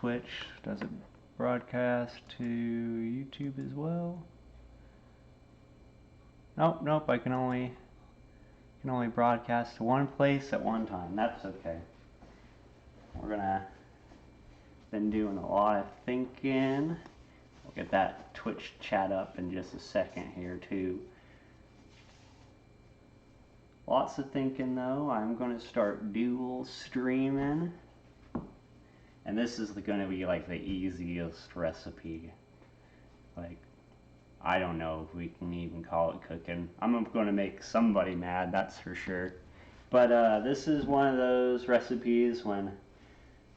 Twitch. Does it broadcast to YouTube as well? Nope, I can only broadcast to one place at one time. That's okay. We're gonna been doing a lot of thinking. We'll get that Twitch chat up in just a second here too. Lots of thinking though. I'm going to start duel streaming. And this is going to be like the easiest recipe. Like, I don't know if we can even call it cooking. I'm going to make somebody mad, that's for sure. But this is one of those recipes when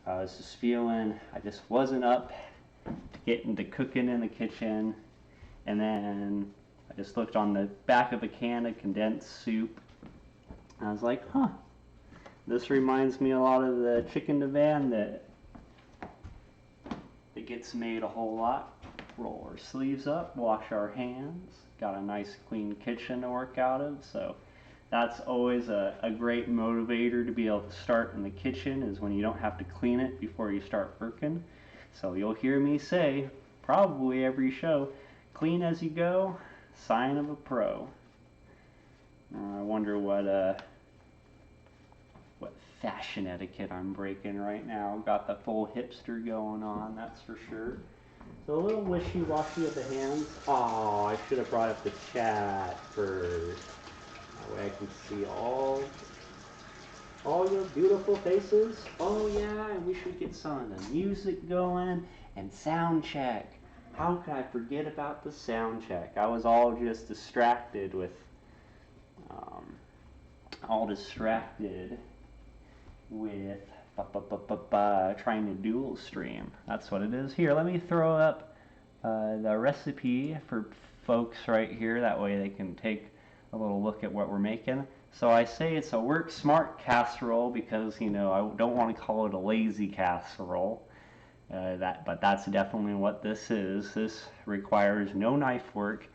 I was just feeling I just wasn't up to get into cooking in the kitchen. And then I just looked on the back of a can of condensed soup. I was like, huh, this reminds me a lot of the chicken divan that gets made a whole lot. Roll our sleeves up, wash our hands, got a nice clean kitchen to work out of, so that's always a great motivator to be able to start in the kitchen, is when you don't have to clean it before you start working. So you'll hear me say, probably every show, clean as you go, sign of a pro. I wonder what fashion etiquette I'm breaking right now. Got the full hipster going on, that's for sure. So a little wishy-washy of the hands. Oh, I should have brought up the chat first. That way I can see all your beautiful faces. Oh yeah, and we should get some of the music going and sound check. How could I forget about the sound check? I was all just distracted with trying to dual stream. That's what it is. Here, let me throw up the recipe for folks right here. That way they can take a little look at what we're making. So I say it's a work smart casserole because, you know, I don't want to call it a lazy casserole. But that's definitely what this is. This requires no knife work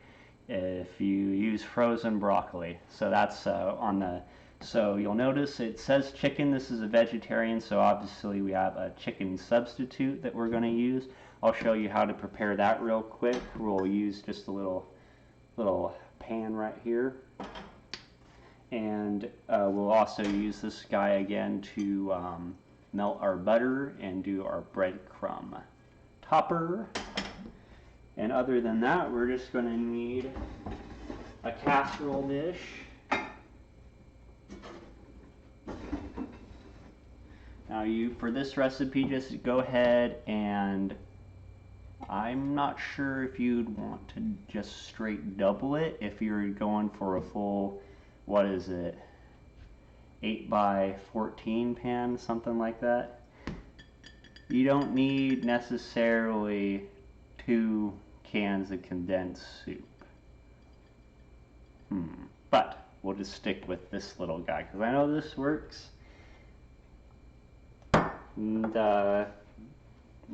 if you use frozen broccoli. So that's on the... So you'll notice it says chicken. This is a vegetarian, so obviously we have a chicken substitute that we're going to use. I'll show you how to prepare that real quick. We'll use just a little pan right here. And we'll also use this guy again to melt our butter and do our breadcrumb topper. And other than that, we're just going to need a casserole dish. Now for this recipe, just go ahead and I'm not sure if you'd want to just straight double it if you're going for a full, what is it, 8x14 pan, something like that. You don't need necessarily 2 cans of condensed soup. But we'll just stick with this little guy because I know this works. The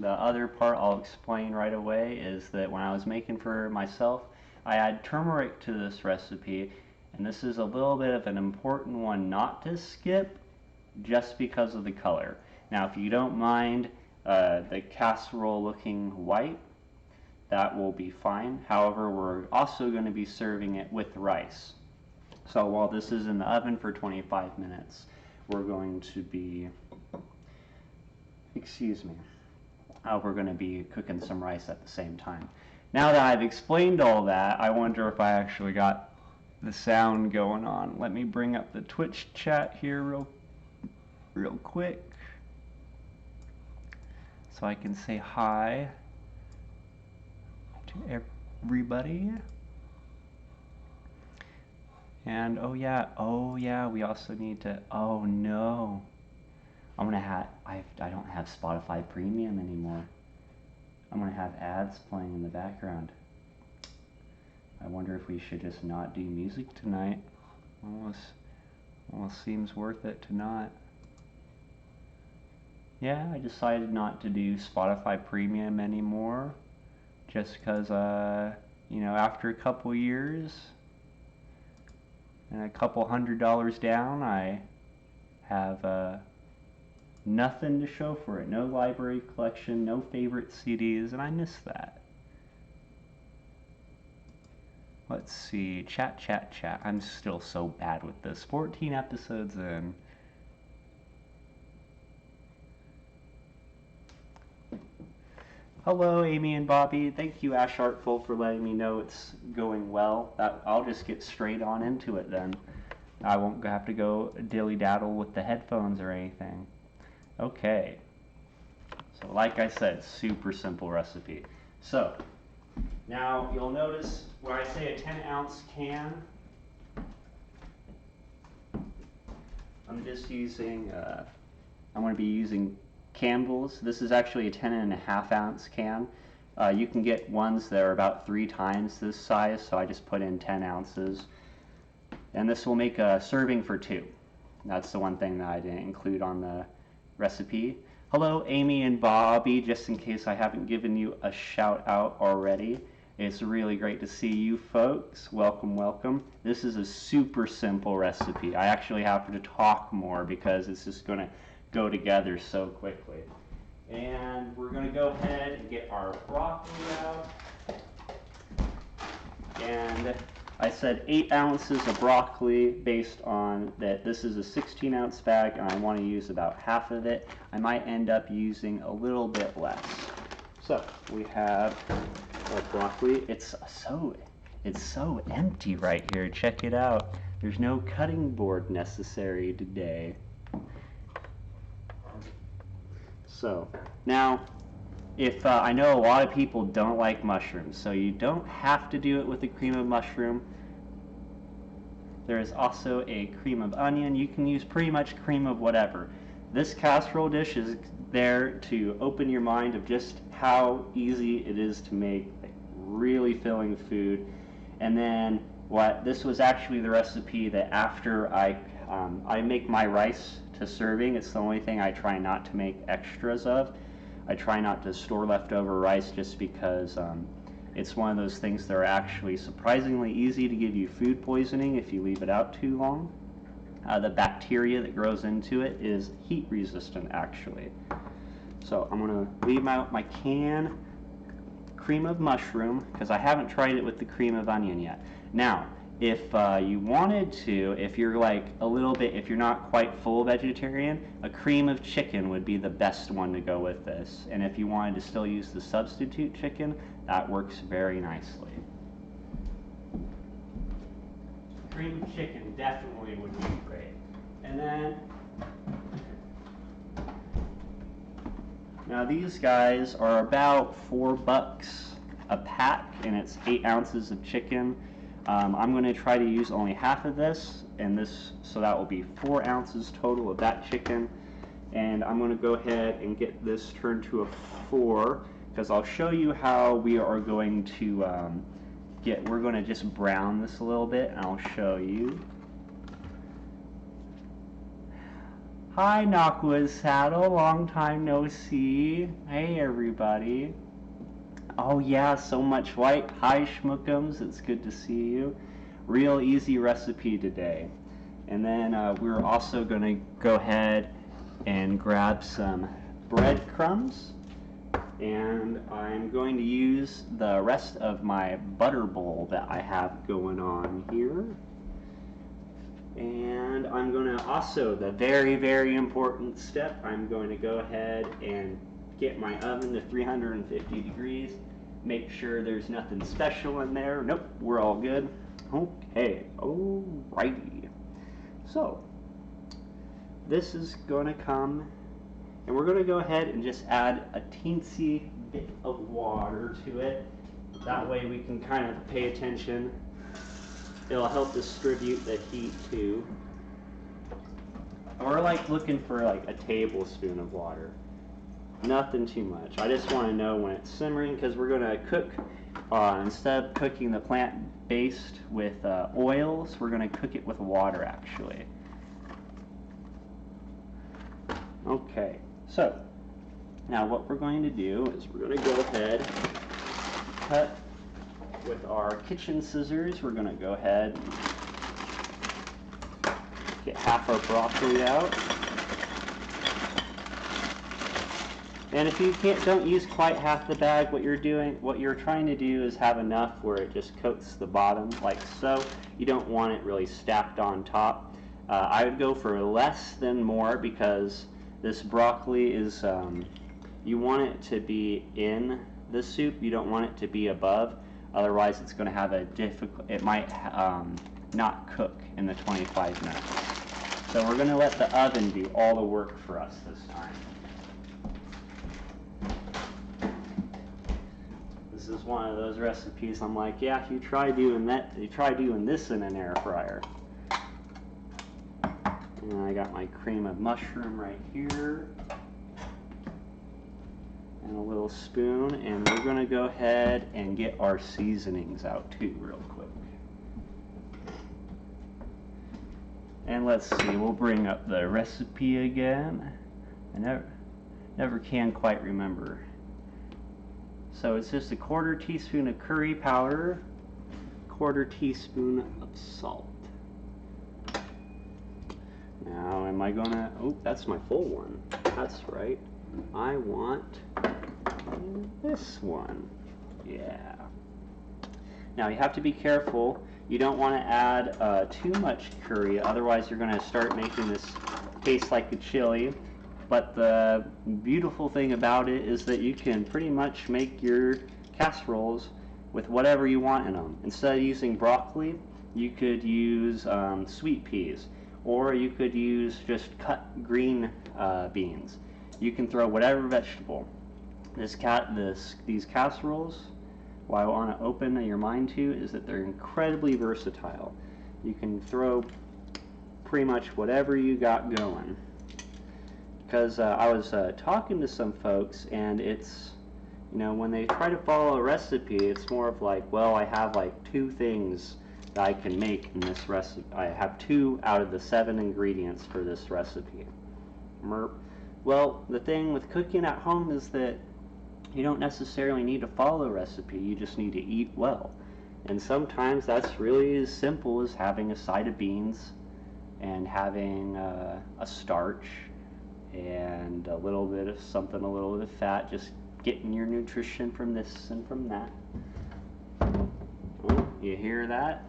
other part I'll explain right away is that when I was making for myself, I add turmeric to this recipe, and this is a little bit of an important one not to skip just because of the color. Now if you don't mind the casserole looking white, that will be fine. However, we're also going to be serving it with rice. So while this is in the oven for 25 minutes, we're going to be we're going to be cooking some rice at the same time. Now that I've explained all that, I wonder if I actually got the sound going on. Let me bring up the Twitch chat here real quick so I can say hi to everybody. And oh yeah, we also need to, oh no, I don't have Spotify Premium anymore. I'm gonna have ads playing in the background. I wonder if we should just not do music tonight. Almost seems worth it to not. Yeah, I decided not to do Spotify Premium anymore, just because you know, after a couple years and a couple $100 down, I have Nothing to show for it. No library collection, no favorite CDs, and I miss that. Let's see. Chat, chat, chat. I'm still so bad with this. 14 episodes in. Hello, Amy and Bobby. Thank you, Ash Artful, for letting me know it's going well. I'll just get straight on into it then. I won't have to go dilly-daddle with the headphones or anything. Okay. So like I said, super simple recipe. So, now you'll notice when I say a 10-ounce can, I'm just using, I'm going to be using Campbell's. This is actually a 10.5-ounce can. You can get ones that are about 3 times this size, so I just put in 10 ounces. And this will make a serving for 2. That's the one thing that I didn't include on the recipe. Hello, Amy and Bobby, just in case I haven't given you a shout out already. It's really great to see you folks. Welcome, welcome. This is a super simple recipe. I actually have to talk more because it's just going to go together so quickly. And we're going to go ahead and get our broccoli out. And I said 8 ounces of broccoli based on that this is a 16-ounce bag and I want to use about half of it. I might end up using a little bit less. So we have our broccoli. It's so empty right here. Check it out. There's no cutting board necessary today. So now, if I know a lot of people don't like mushrooms, so you don't have to do it with a cream of mushroom. There is also a cream of onion. You can use pretty much cream of whatever. This casserole dish is there to open your mind of just how easy it is to make really filling food. And then this was actually the recipe that after I make my rice to serving. It's the only thing I try not to make extras of. I try not to store leftover rice just because it's one of those things that are actually surprisingly easy to give you food poisoning if you leave it out too long. The bacteria that grows into it is heat resistant actually. So I'm going to leave out my can cream of mushroom because I haven't tried it with the cream of onion yet. Now, if you wanted to, if you're like a little bit, if you're not quite full vegetarian, a cream of chicken would be the best one to go with this. And if you wanted to still use the substitute chicken, that works very nicely. Cream of chicken definitely would be great. And then, now these guys are about $4 a pack, and it's 8 ounces of chicken. I'm going to try to use only half of this, so that will be 4 ounces total of that chicken. And I'm going to go ahead and get this turned to a 4, because I'll show you how we are going to we're going to just brown this a little bit, and I'll show you. Hi, Knockwood Saddle, long time no see. Hey, everybody. Oh yeah, so much white. Hi Schmookums, it's good to see you. Real easy recipe today. And then we're also going to go ahead and grab some breadcrumbs. And I'm going to use the rest of my butter bowl that I have going on here. And I'm going to also, the very, very important step, I'm going to go ahead and get my oven to 350 degrees. Make sure there's nothing special in there. Nope, we're all good. Okay, alrighty. So, this is going to come, and we're going to go ahead and just add a teensy bit of water to it. That way we can kind of pay attention. It'll help distribute the heat too. We're like looking for like a tablespoon of water. Nothing too much. I just want to know when it's simmering because we're going to cook, instead of cooking the plant-based with oils, we're going to cook it with water actually. Okay, so now what we're going to do is we're going to go ahead, cut with our kitchen scissors. We're going to go ahead, get half our broccoli out. And if you can't, don't use quite half the bag. What you're trying to do is have enough where it just coats the bottom like so. You don't want it really stacked on top. I would go for less than more because this broccoli is, you want it to be in the soup. You don't want it to be above. Otherwise, it's going to have it might not cook in the 25 minutes. So we're going to let the oven do all the work for us this time. This is one of those recipes I'm like, yeah, you try doing this in an air fryer. And I got my cream of mushroom right here. And a little spoon, and we're going to go ahead and get our seasonings out too real quick. And let's see, we'll bring up the recipe again. I never can quite remember. So it's just a 1/4 teaspoon of curry powder, 1/4 teaspoon of salt. Now am I gonna, oh, that's my full one. That's right. I want this one. Yeah. Now you have to be careful. You don't want to add too much curry, otherwise you're going to start making this taste like a chili. But the beautiful thing about it is that you can pretty much make your casseroles with whatever you want in them. Instead of using broccoli, you could use sweet peas, or you could use just cut green beans. You can throw whatever vegetable. These casseroles, what I want to open your mind to is that they're incredibly versatile. You can throw pretty much whatever you got going. Because I was talking to some folks, and it's, you know, when they try to follow a recipe, it's more of like, well, I have like 2 things that I can make in this recipe. I have 2 out of the 7 ingredients for this recipe. Well, the thing with cooking at home is that you don't necessarily need to follow a recipe, you just need to eat well. And sometimes that's really as simple as having a side of beans and having a starch and a little bit of something, a little bit of fat, just getting your nutrition from this and from that. Oh, you hear that?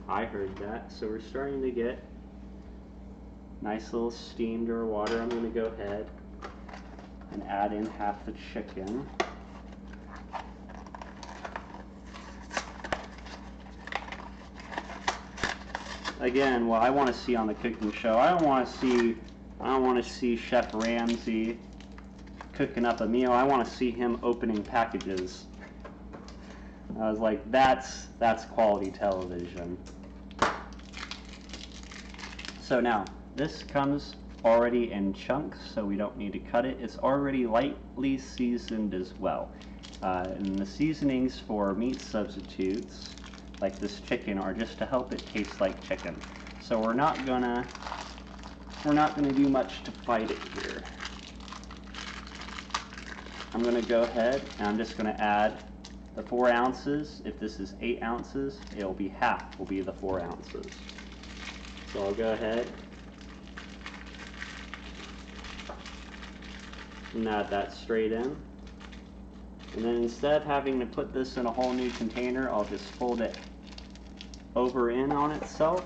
I heard that. So we're starting to get nice little steam to our water. I'm going to go ahead and add in half the chicken. Again, what I want to see on the cooking show, I don't want to see Chef Ramsay cooking up a meal. I want to see him opening packages. I was like, that's quality television. So now, this comes already in chunks, so we don't need to cut it. It's already lightly seasoned as well. And the seasonings for meat substitutes, like this chicken, are just to help it taste like chicken. So we're not gonna do much to fight it here. I'm gonna go ahead and I'm just gonna add the 4 ounces. If this is 8 ounces, it'll be half, will be the 4 ounces. So I'll go ahead and add that straight in. And then instead of having to put this in a whole new container, I'll just fold it over in on itself.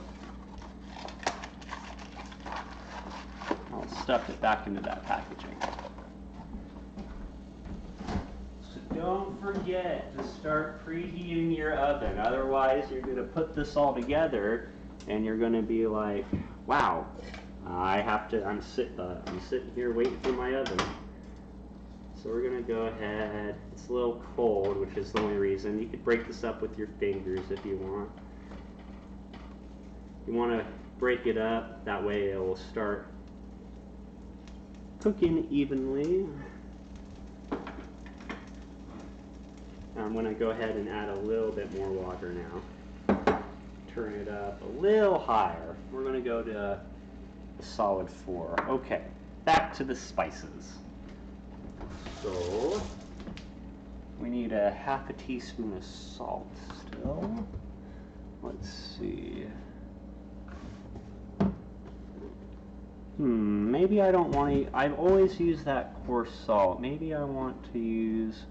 I'll stuff it back into that packaging. So don't forget to start preheating your oven. Otherwise, you're going to put this all together and you're going to be like, wow, I'm sitting here waiting for my oven. So we're going to go ahead. It's a little cold, which is the only reason. You could break this up with your fingers if you want. You want to break it up, that way it will start cooking evenly. I'm going to go ahead and add a little bit more water now. Turn it up a little higher. We're going to go to a solid 4. Okay, back to the spices. So we need a half a teaspoon of salt still. Let's see. Maybe I don't want to, I've always used that coarse salt. Maybe I want to use,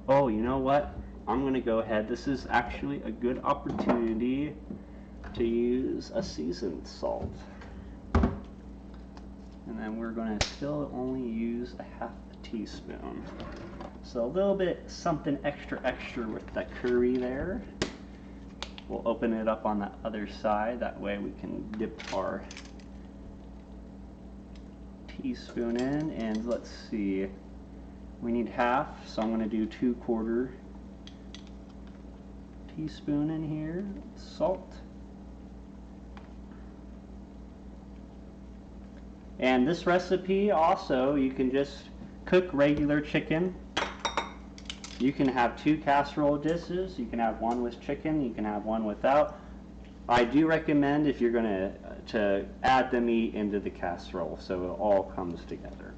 oh, you know what? I'm going to go ahead. This is actually a good opportunity to use a seasoned salt. And then we're going to still only use a half a teaspoon. So a little bit something extra with that curry there. We'll open it up on the other side. That way we can dip our teaspoon in. And let's see. We need half, so I'm going to do 2/4 teaspoon in here. Salt. And this recipe also, you can just cook regular chicken. You can have 2 casserole dishes. You can have one with chicken. You can have one without. I do recommend if you're going to add the meat into the casserole so it all comes together.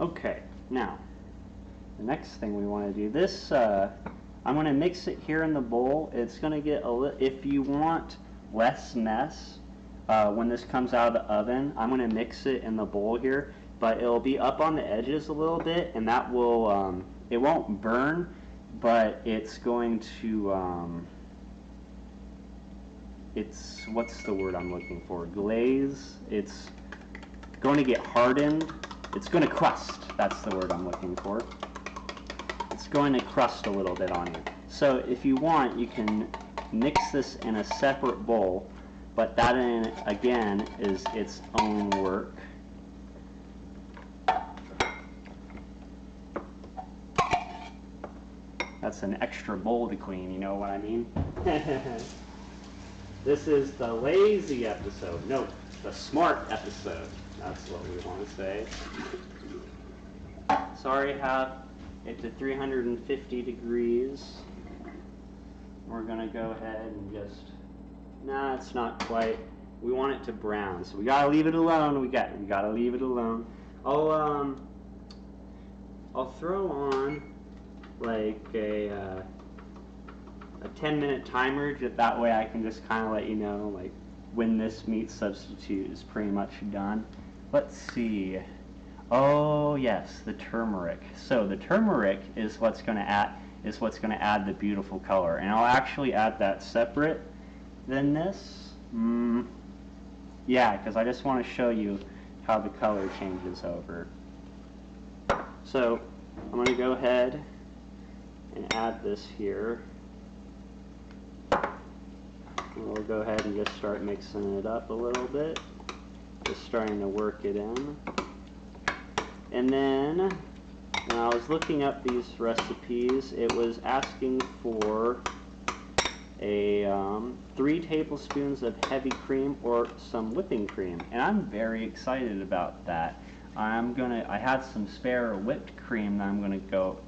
Okay, now the next thing we want to do, this I'm going to mix it here in the bowl. It's going to get a little, if you want less mess when this comes out of the oven, I'm going to mix it in the bowl here, but it'll be up on the edges a little bit, and that will it won't burn, but it's going to it's, what's the word I'm looking for, glaze. It's going to get hardened. It's going to crust. That's the word I'm looking for. It's going to crust a little bit on you. So if you want, you can mix this in a separate bowl, but that again is its own work. That's an extra bowl to clean, you know what I mean? This is the lazy episode. No, the smart episode. That's what we want to say. Sorry, have it to 350 degrees. We're going to go ahead and just, nah, it's not quite. We want it to brown, so we got to leave it alone. We got to leave it alone. I'll throw on like a 10-minute timer, that way I can just kind of let you know like when this meat substitute is pretty much done. Let's see. Oh yes, the turmeric. So the turmeric is what's going to add the beautiful color, and I'll actually add that separate than this. Yeah, because I just want to show you how the color changes over. So I'm going to go ahead and add this here. We'll go ahead and just start mixing it up a little bit. Just starting to work it in. And then, when I was looking up these recipes, it was asking for a 3 tablespoons of heavy cream or some whipping cream. And I'm very excited about that. I had some spare whipped cream that I'm gonna go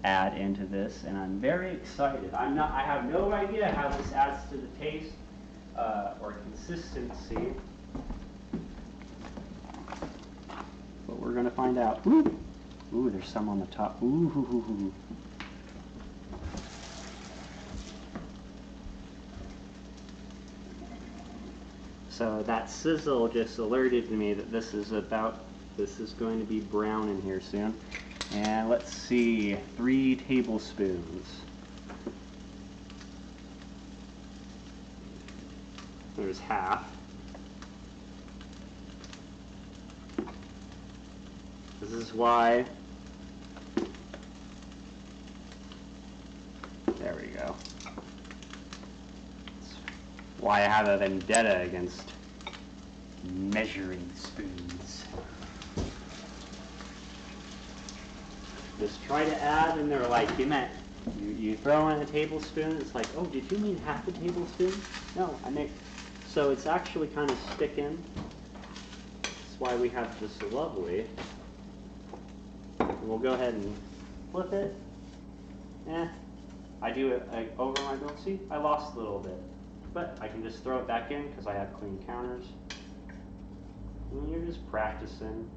add into this, and I'm very excited. I have no idea how this adds to the taste or consistency, but we're gonna find out. Ooh, ooh, there's some on the top. Ooh. So that sizzle just alerted me that this is going to be brown in here soon. And let's see, 3 tablespoons. There's half. This is why. There we go. That's why I have a vendetta against measuring spoons. Just try to add, and they're like, you throw in a tablespoon, it's like, oh, did you mean half a tablespoon? No, I meant, so it's actually kind of sticking. That's why we have this lovely. And we'll go ahead and flip it. I do it over my bill. See, I lost a little bit. But I can just throw it back in because I have clean counters. And you're just practicing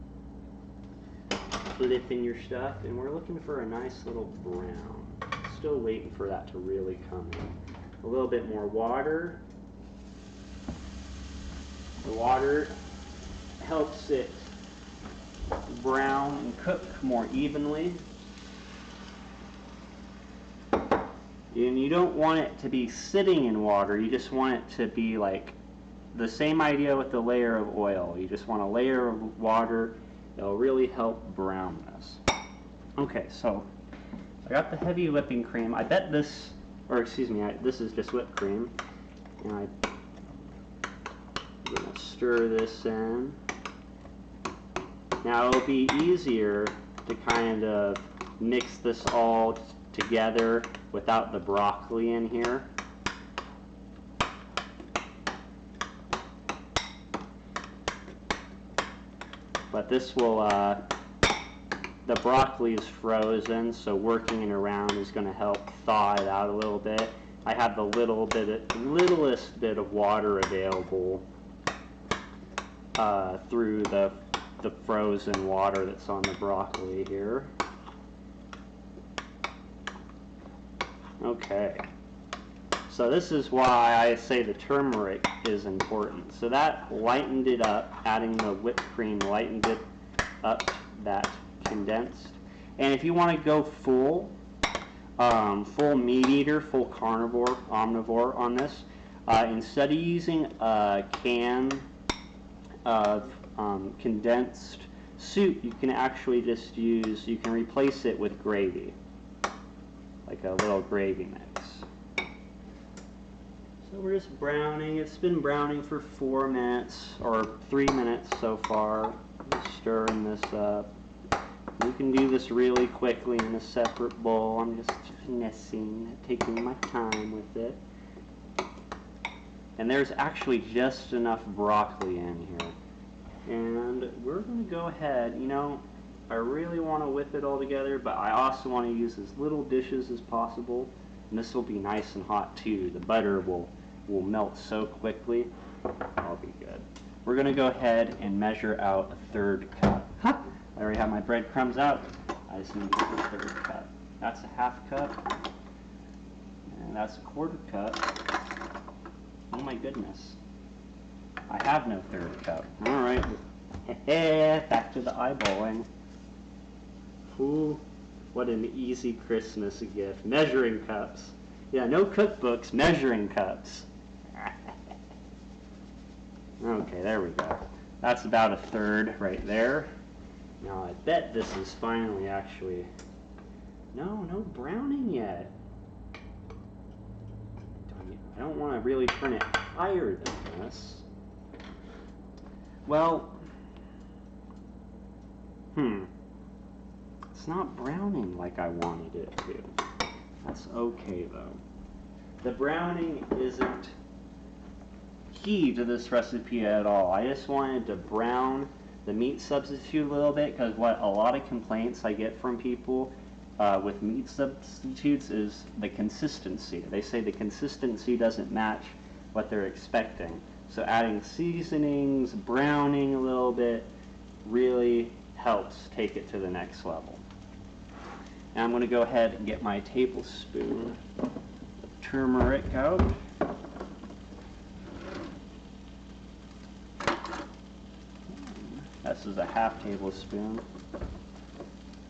flipping your stuff, and we're looking for a nice little brown. Still waiting for that to really come in. A little bit more water. The water helps it brown and cook more evenly. And you don't want it to be sitting in water, you just want it to be like the same idea with the layer of oil. You just want a layer of water. It'll really help brown this. Okay, so I got the heavy whipping cream. I bet this, or excuse me, this is just whipped cream. And I'm going to stir this in. Now it'll be easier to kind of mix this all together without the broccoli in here. But this will, the broccoli is frozen, so working it around is going to help thaw it out a little bit. I have the littlest bit of water available through the frozen water that's on the broccoli here. Okay, so this is why I say the turmeric is important. So that lightened it up, adding the whipped cream lightened it up, that condensed. And if you want to go full meat eater, full carnivore, omnivore on this, instead of using a can of condensed soup, you can actually just use, you can replace it with gravy, like a little gravy mix. So we're just browning. It's been browning for 4 minutes, or 3 minutes so far. Just stirring this up. You can do this really quickly in a separate bowl. I'm just finessing, taking my time with it. And there's actually just enough broccoli in here. And we're going to go ahead, you know, I really want to whip it all together, but I also want to use as little dishes as possible. And this will be nice and hot too. The butter will melt so quickly. That'll be good. We're going to go ahead and measure out a 1/3 cup. Huh! I already have my breadcrumbs out. I just need to get the 1/3 cup. That's a 1/2 cup. And that's a 1/4 cup. Oh my goodness. I have no 1/3 cup. Alright. Back to the eyeballing. Ooh, what an easy Christmas gift. Measuring cups. Yeah, no cookbooks, measuring cups. Okay, there we go. That's about a 1/3 right there. Now I bet this is finally actually... No browning yet. I don't want to really turn it higher than this. Well, it's not browning like I wanted it to. That's okay though. The browning isn't key to this recipe at all. I just wanted to brown the meat substitute a little bit, because what a lot of complaints I get from people with meat substitutes is the consistency. They say the consistency doesn't match what they're expecting. So adding seasonings, browning a little bit, really helps take it to the next level. Now I'm going to go ahead and get my tablespoon of turmeric out. This is a 1/2 tablespoon.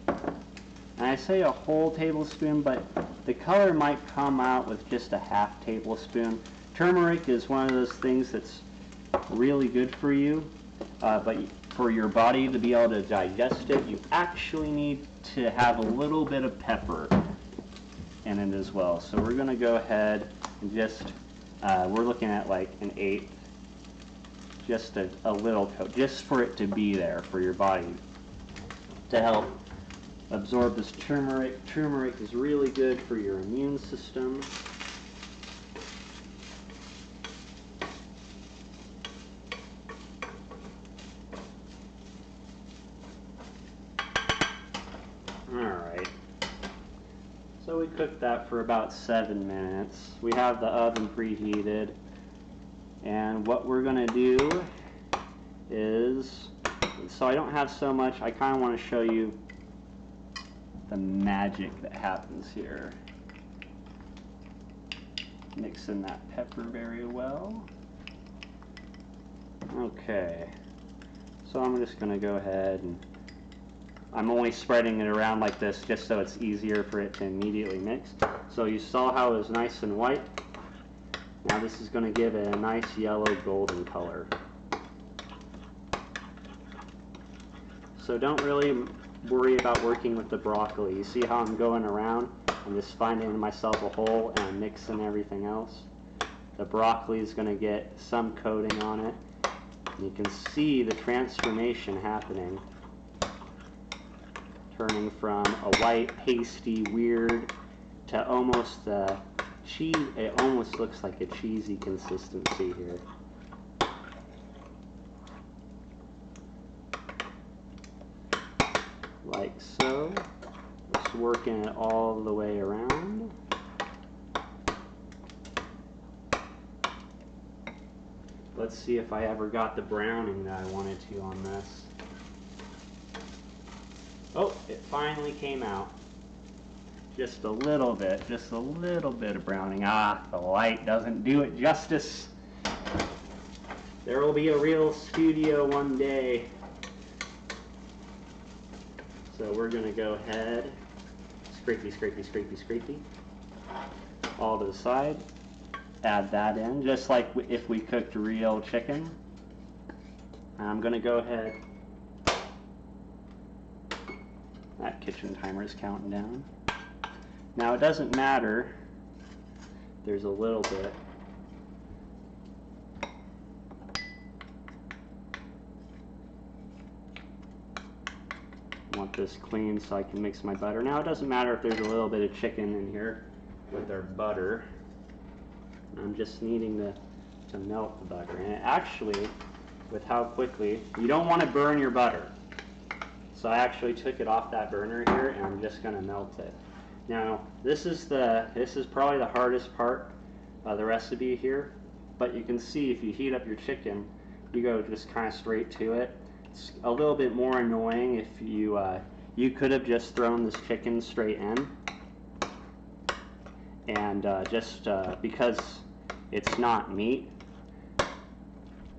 And I say a whole tablespoon, but the color might come out with just a 1/2 tablespoon. Turmeric is one of those things that's really good for you, but for your body to be able to digest it, you actually need to have a little bit of pepper in it as well. So we're going to go ahead and just, we're looking at like an 1/8, just a little coat, just for it to be there for your body to help absorb this turmeric. Turmeric is really good for your immune system. Alright, so we cooked that for about 7 minutes. We have the oven preheated, and what we're going to do is, so I don't have so much, I kind of want to show you the magic that happens here. Mix in that pepper very well. Okay, so I'm just going to go ahead and I'm only spreading it around like this just so it's easier for it to immediately mix. So you saw how it was nice and white. Now this is going to give it a nice yellow golden color. So don't really worry about working with the broccoli. You see how I'm going around? I'm just finding myself a hole and I'm mixing everything else. The broccoli is going to get some coating on it. And you can see the transformation happening. Turning from a white, pasty, weird to almost cheese. It almost looks like a cheesy consistency here. Like so. Just working it all the way around. Let's see if I ever got the browning that I wanted to on this. Oh, it finally came out. Just a little bit of browning. Ah, the light doesn't do it justice. There will be a real studio one day. So we're gonna go ahead, scrapey, scrapey, scrapey, scrapey, all to the side. Add that in, just like if we cooked real chicken. I'm gonna go ahead. That kitchen timer is counting down. Now it doesn't matter. There's a little bit. I want this clean so I can mix my butter. Now it doesn't matter if there's a little bit of chicken in here with our butter. I'm just needing to melt the butter. And actually, with how quickly, you don't want to burn your butter. So I actually took it off that burner here and I'm just going to melt it. Now this is probably the hardest part of the recipe here, but you can see if you heat up your chicken, you go just kind of straight to it. It's a little bit more annoying if you could have just thrown this chicken straight in, and because it's not meat,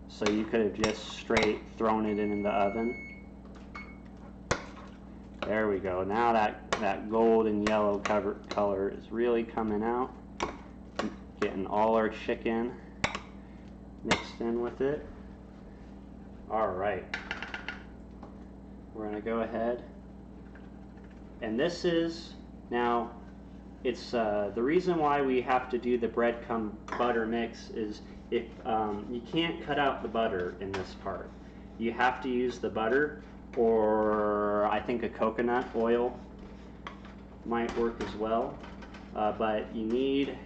so you could have just straight thrown it in the oven. There we go. Now that golden yellow color is really coming out. Getting all our chicken mixed in with it. All right. We're going to go ahead. And this is, now, it's the reason why we have to do the breadcrumb butter mix is if you can't cut out the butter in this part. You have to use the butter, or I think a coconut oil might work as well, but you need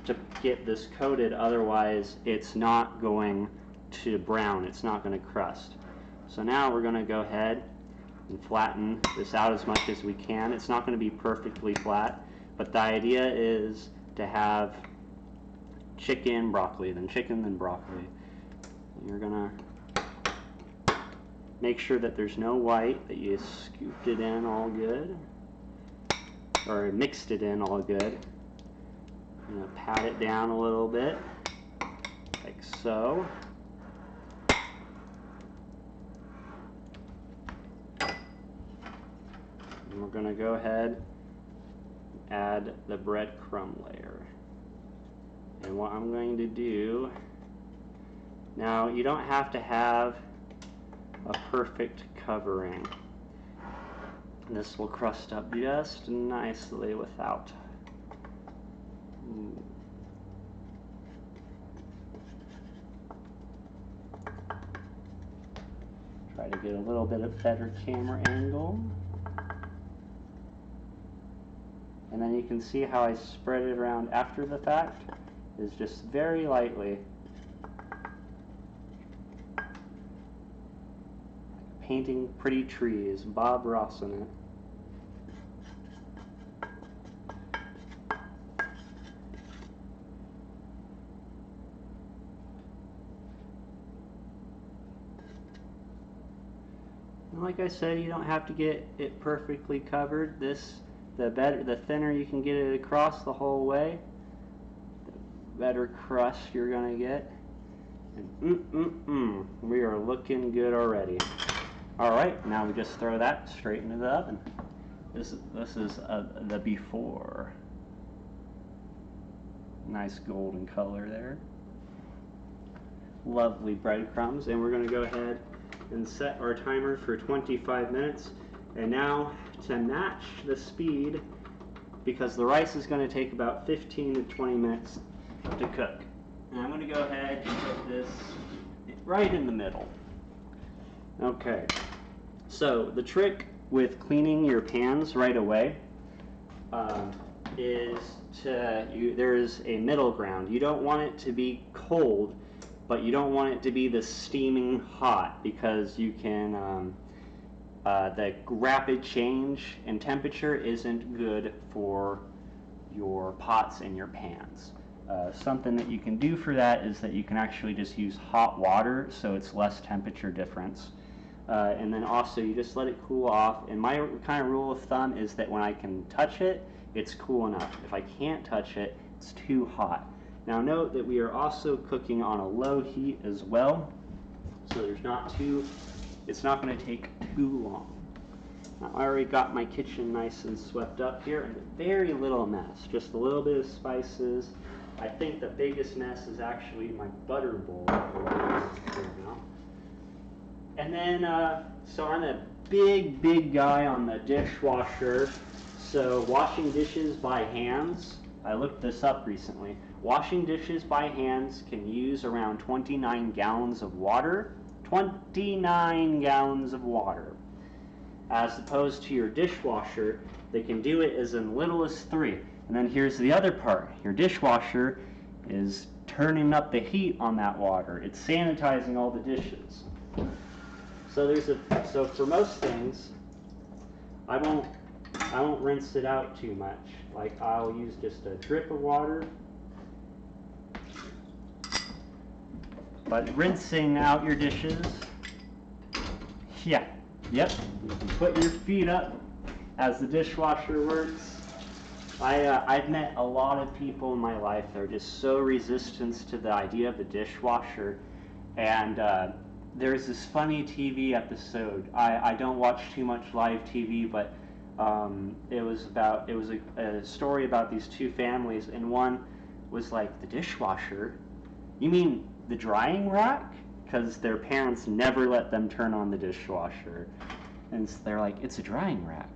to get this coated, otherwise it's not going to brown, it's not going to crust. So now we're going to go ahead and flatten this out as much as we can. It's not going to be perfectly flat, but the idea is to have chicken, broccoli, then chicken, then broccoli. You're going to make sure that there's no white, that you scooped it in all good, or mixed it in all good. I'm going to pat it down a little bit, like so. And we're going to go ahead and add the breadcrumb layer. And what I'm going to do, now you don't have to have a perfect covering. This will crust up just nicely without. Try to get a little bit of better camera angle. And then you can see how I spread it around after the fact, is just very lightly. Painting pretty trees, Bob Ross in it. And like I said, you don't have to get it perfectly covered. The thinner you can get it across the whole way, the better crust you're going to get. And we are looking good already. All right, now we just throw that straight into the oven. This is the before. Nice golden color there. Lovely breadcrumbs, and we're going to go ahead and set our timer for 25 minutes. And now, to match the speed, because the rice is going to take about 15 to 20 minutes to cook. And I'm going to go ahead and put this right in the middle. Okay, so the trick with cleaning your pans right away is there's a middle ground. You don't want it to be cold, but you don't want it to be the steaming hot, because you can the rapid change in temperature isn't good for your pots and your pans. Something that you can do for that is that you can actually just use hot water, so it's less temperature difference. And then also you just let it cool off. And my kind of rule of thumb is that when I can touch it, it's cool enough. If I can't touch it, it's too hot. Now note that we are also cooking on a low heat as well, so it's not going to take too long. Now, I already got my kitchen nice and swept up here, and very little mess, just a little bit of spices. I think the biggest mess is actually my butter bowl. And then, so I'm a big guy on the dishwasher. So washing dishes by hands, I looked this up recently. Washing dishes by hands can use around 29 gallons of water. 29 gallons of water. As opposed to your dishwasher, they can do it as little as 3. And then here's the other part. Your dishwasher is turning up the heat on that water. It's sanitizing all the dishes. So for most things, I won't rinse it out too much. Like, I'll use just a drip of water. But rinsing out your dishes, yeah, yep, you can put your feet up as the dishwasher works. I've met a lot of people in my life that are just so resistant to the idea of the dishwasher. And there's this funny TV episode. I don't watch too much live TV, but it was a story about these two families, and one was like, the dishwasher? You mean the drying rack? Because their parents never let them turn on the dishwasher. And so they're like, it's a drying rack.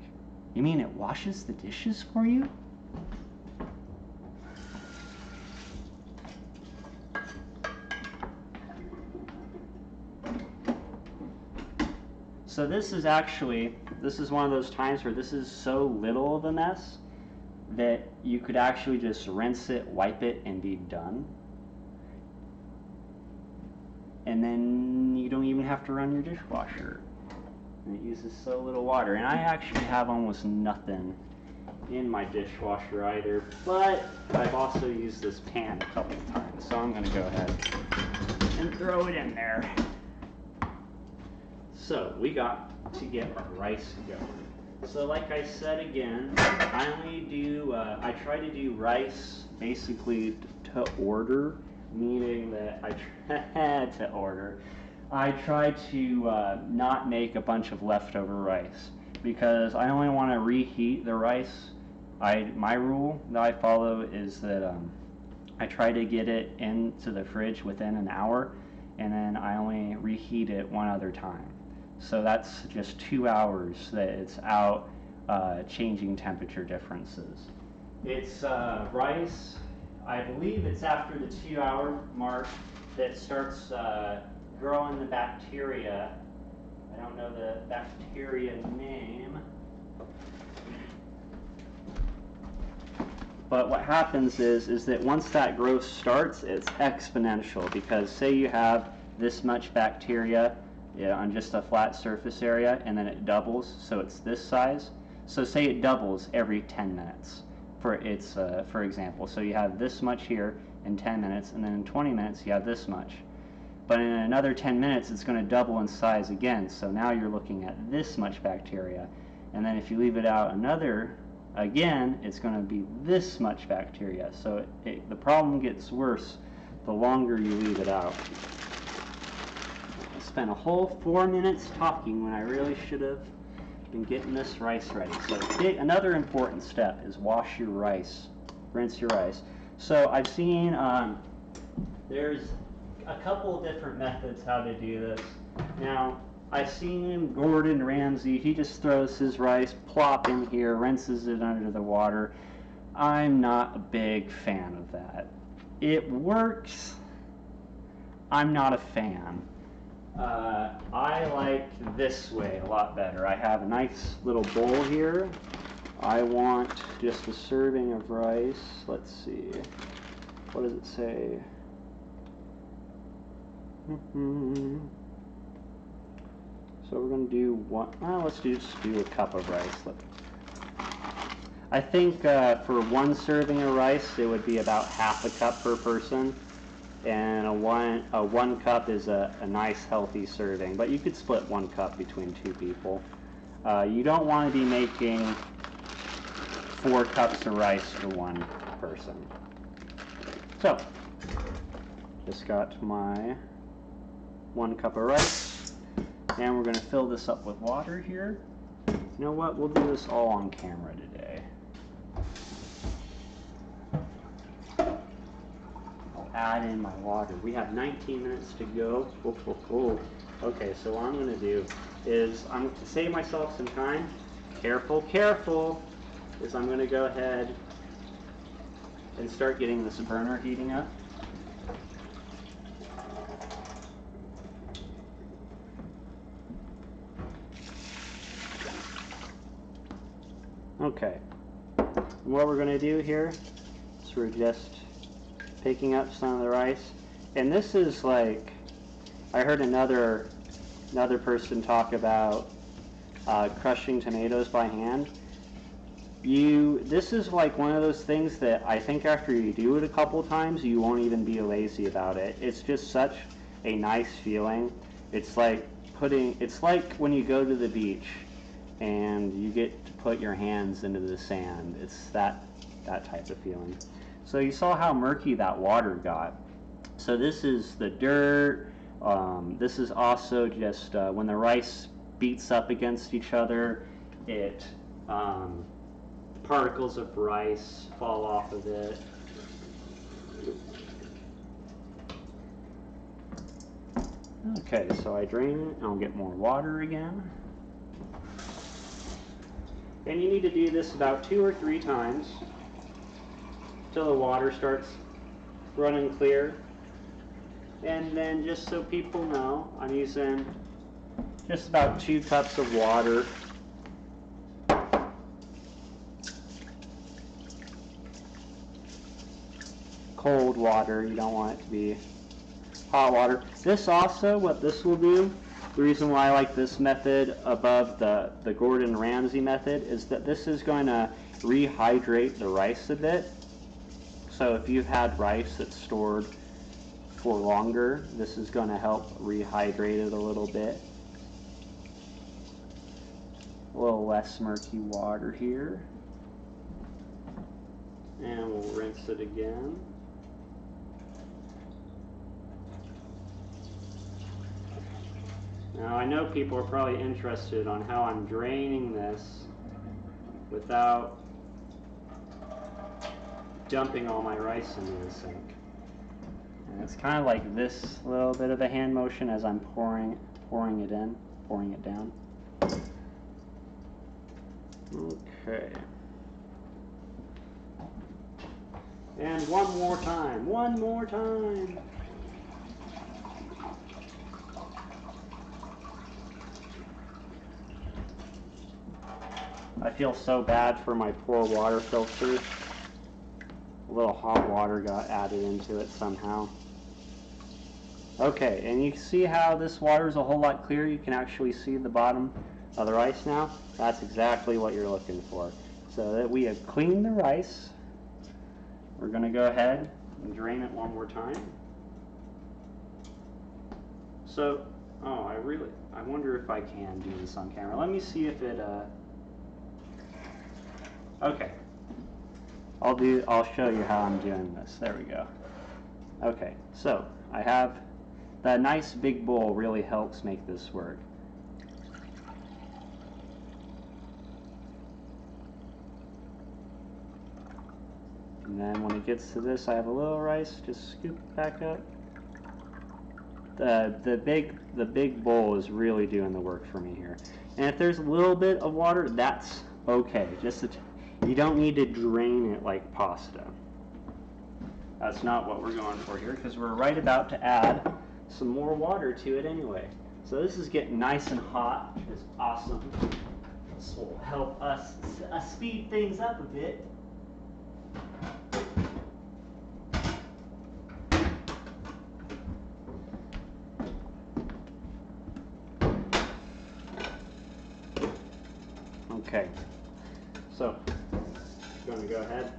You mean it washes the dishes for you? So this is one of those times where this is so little of a mess that you could actually just rinse it, wipe it, and be done. And then you don't even have to run your dishwasher. And it uses so little water. And I actually have almost nothing in my dishwasher either, but I've also used this pan a couple of times, so I'm going to go ahead and throw it in there. So we got to get our rice going. So like I said again, I try to do rice basically to order, meaning that I try to not make a bunch of leftover rice, because I only want to reheat the rice. My rule that I follow is that I try to get it into the fridge within an hour, and then I only reheat it one other time. So that's just 2 hours that it's out, changing temperature differences. It's rice, I believe it's after the 2-hour mark that starts growing the bacteria. I don't know the bacteria name. But what happens is that once that growth starts, it's exponential, because say you have this much bacteria on just a flat surface area, and then it doubles, so it's this size. So say it doubles every 10 minutes, for example. So you have this much here in 10 minutes, and then in 20 minutes you have this much. But in another 10 minutes it's going to double in size again, so now you're looking at this much bacteria. And then if you leave it out again, it's going to be this much bacteria. So the problem gets worse the longer you leave it out. I spent a whole 4 minutes talking when I really should have been getting this rice ready. So another important step is wash your rice, rinse your rice. So I've seen there's a couple of different methods how to do this. Now, I've seen Gordon Ramsay, he just throws his rice plop in here, rinses it under the water. I'm not a big fan of that. It works. I'm not a fan. I like this way a lot better. I have a nice little bowl here. I want just a serving of rice. Let's see. What does it say? So we're going to do one. Well, let's just do a cup of rice. I think for one serving of rice, it would be about half a cup per person, and a one cup is a nice healthy serving. But you could split 1 cup between 2 people. You don't want to be making 4 cups of rice for 1 person. So, just got my 1 cup of rice, and we're going to fill this up with water here. You know what? We'll do this all on camera today. I'll add in my water. We have 19 minutes to go. Okay, so what I'm going to do is, I'm to save myself some time. Careful, careful! Is I'm going to go ahead and start getting this burner heating up. Okay, what we're going to do here is we're just picking up some of the rice, and this is like, I heard another person talk about crushing tomatoes by hand. This is like one of those things that I think after you do it a couple times, you won't even be lazy about it. It's just such a nice feeling. It's like when you go to the beach and you get to put your hands into the sand. It's that type of feeling. So you saw how murky that water got. So this is the dirt. This is also just when the rice beats up against each other, particles of rice fall off of it. Okay, so I drain it and I'll get more water again. And you need to do this about 2 or 3 times till the water starts running clear. And then just so people know, I'm using just about 2 cups of water. Cold water, you don't want it to be hot water. This also, what this will do, the reason why I like this method above the Gordon Ramsay method is that this is going to rehydrate the rice a bit. So if you've had rice that's stored for longer, this is going to help rehydrate it a little bit. A little less murky water here. And we'll rinse it again. Now I know people are probably interested on how I'm draining this without dumping all my rice into the sink. And it's kind of like this little bit of a hand motion as I'm pouring it down. Okay. And one more time. I feel so bad for my poor water filter. A little hot water got added into it somehow. Okay, and you see how this water is a whole lot clearer? You can actually see the bottom of the rice now. That's exactly what you're looking for. So that we have cleaned the rice, we're going to go ahead and drain it one more time. So, I wonder if I can do this on camera. Let me see if it, okay. I'll show you how I'm doing this. There we go. Okay, so I have that nice big bowl really helps make this work. And then when it gets to this, I have a little rice, just scoop it back up. The big bowl is really doing the work for me here. And if there's a little bit of water, that's okay. You don't need to drain it like pasta. That's not what we're going for here, because we're right about to add some more water to it anyway. So this is getting nice and hot, which is awesome. This will help us speed things up a bit. Okay, so I'm going to go ahead,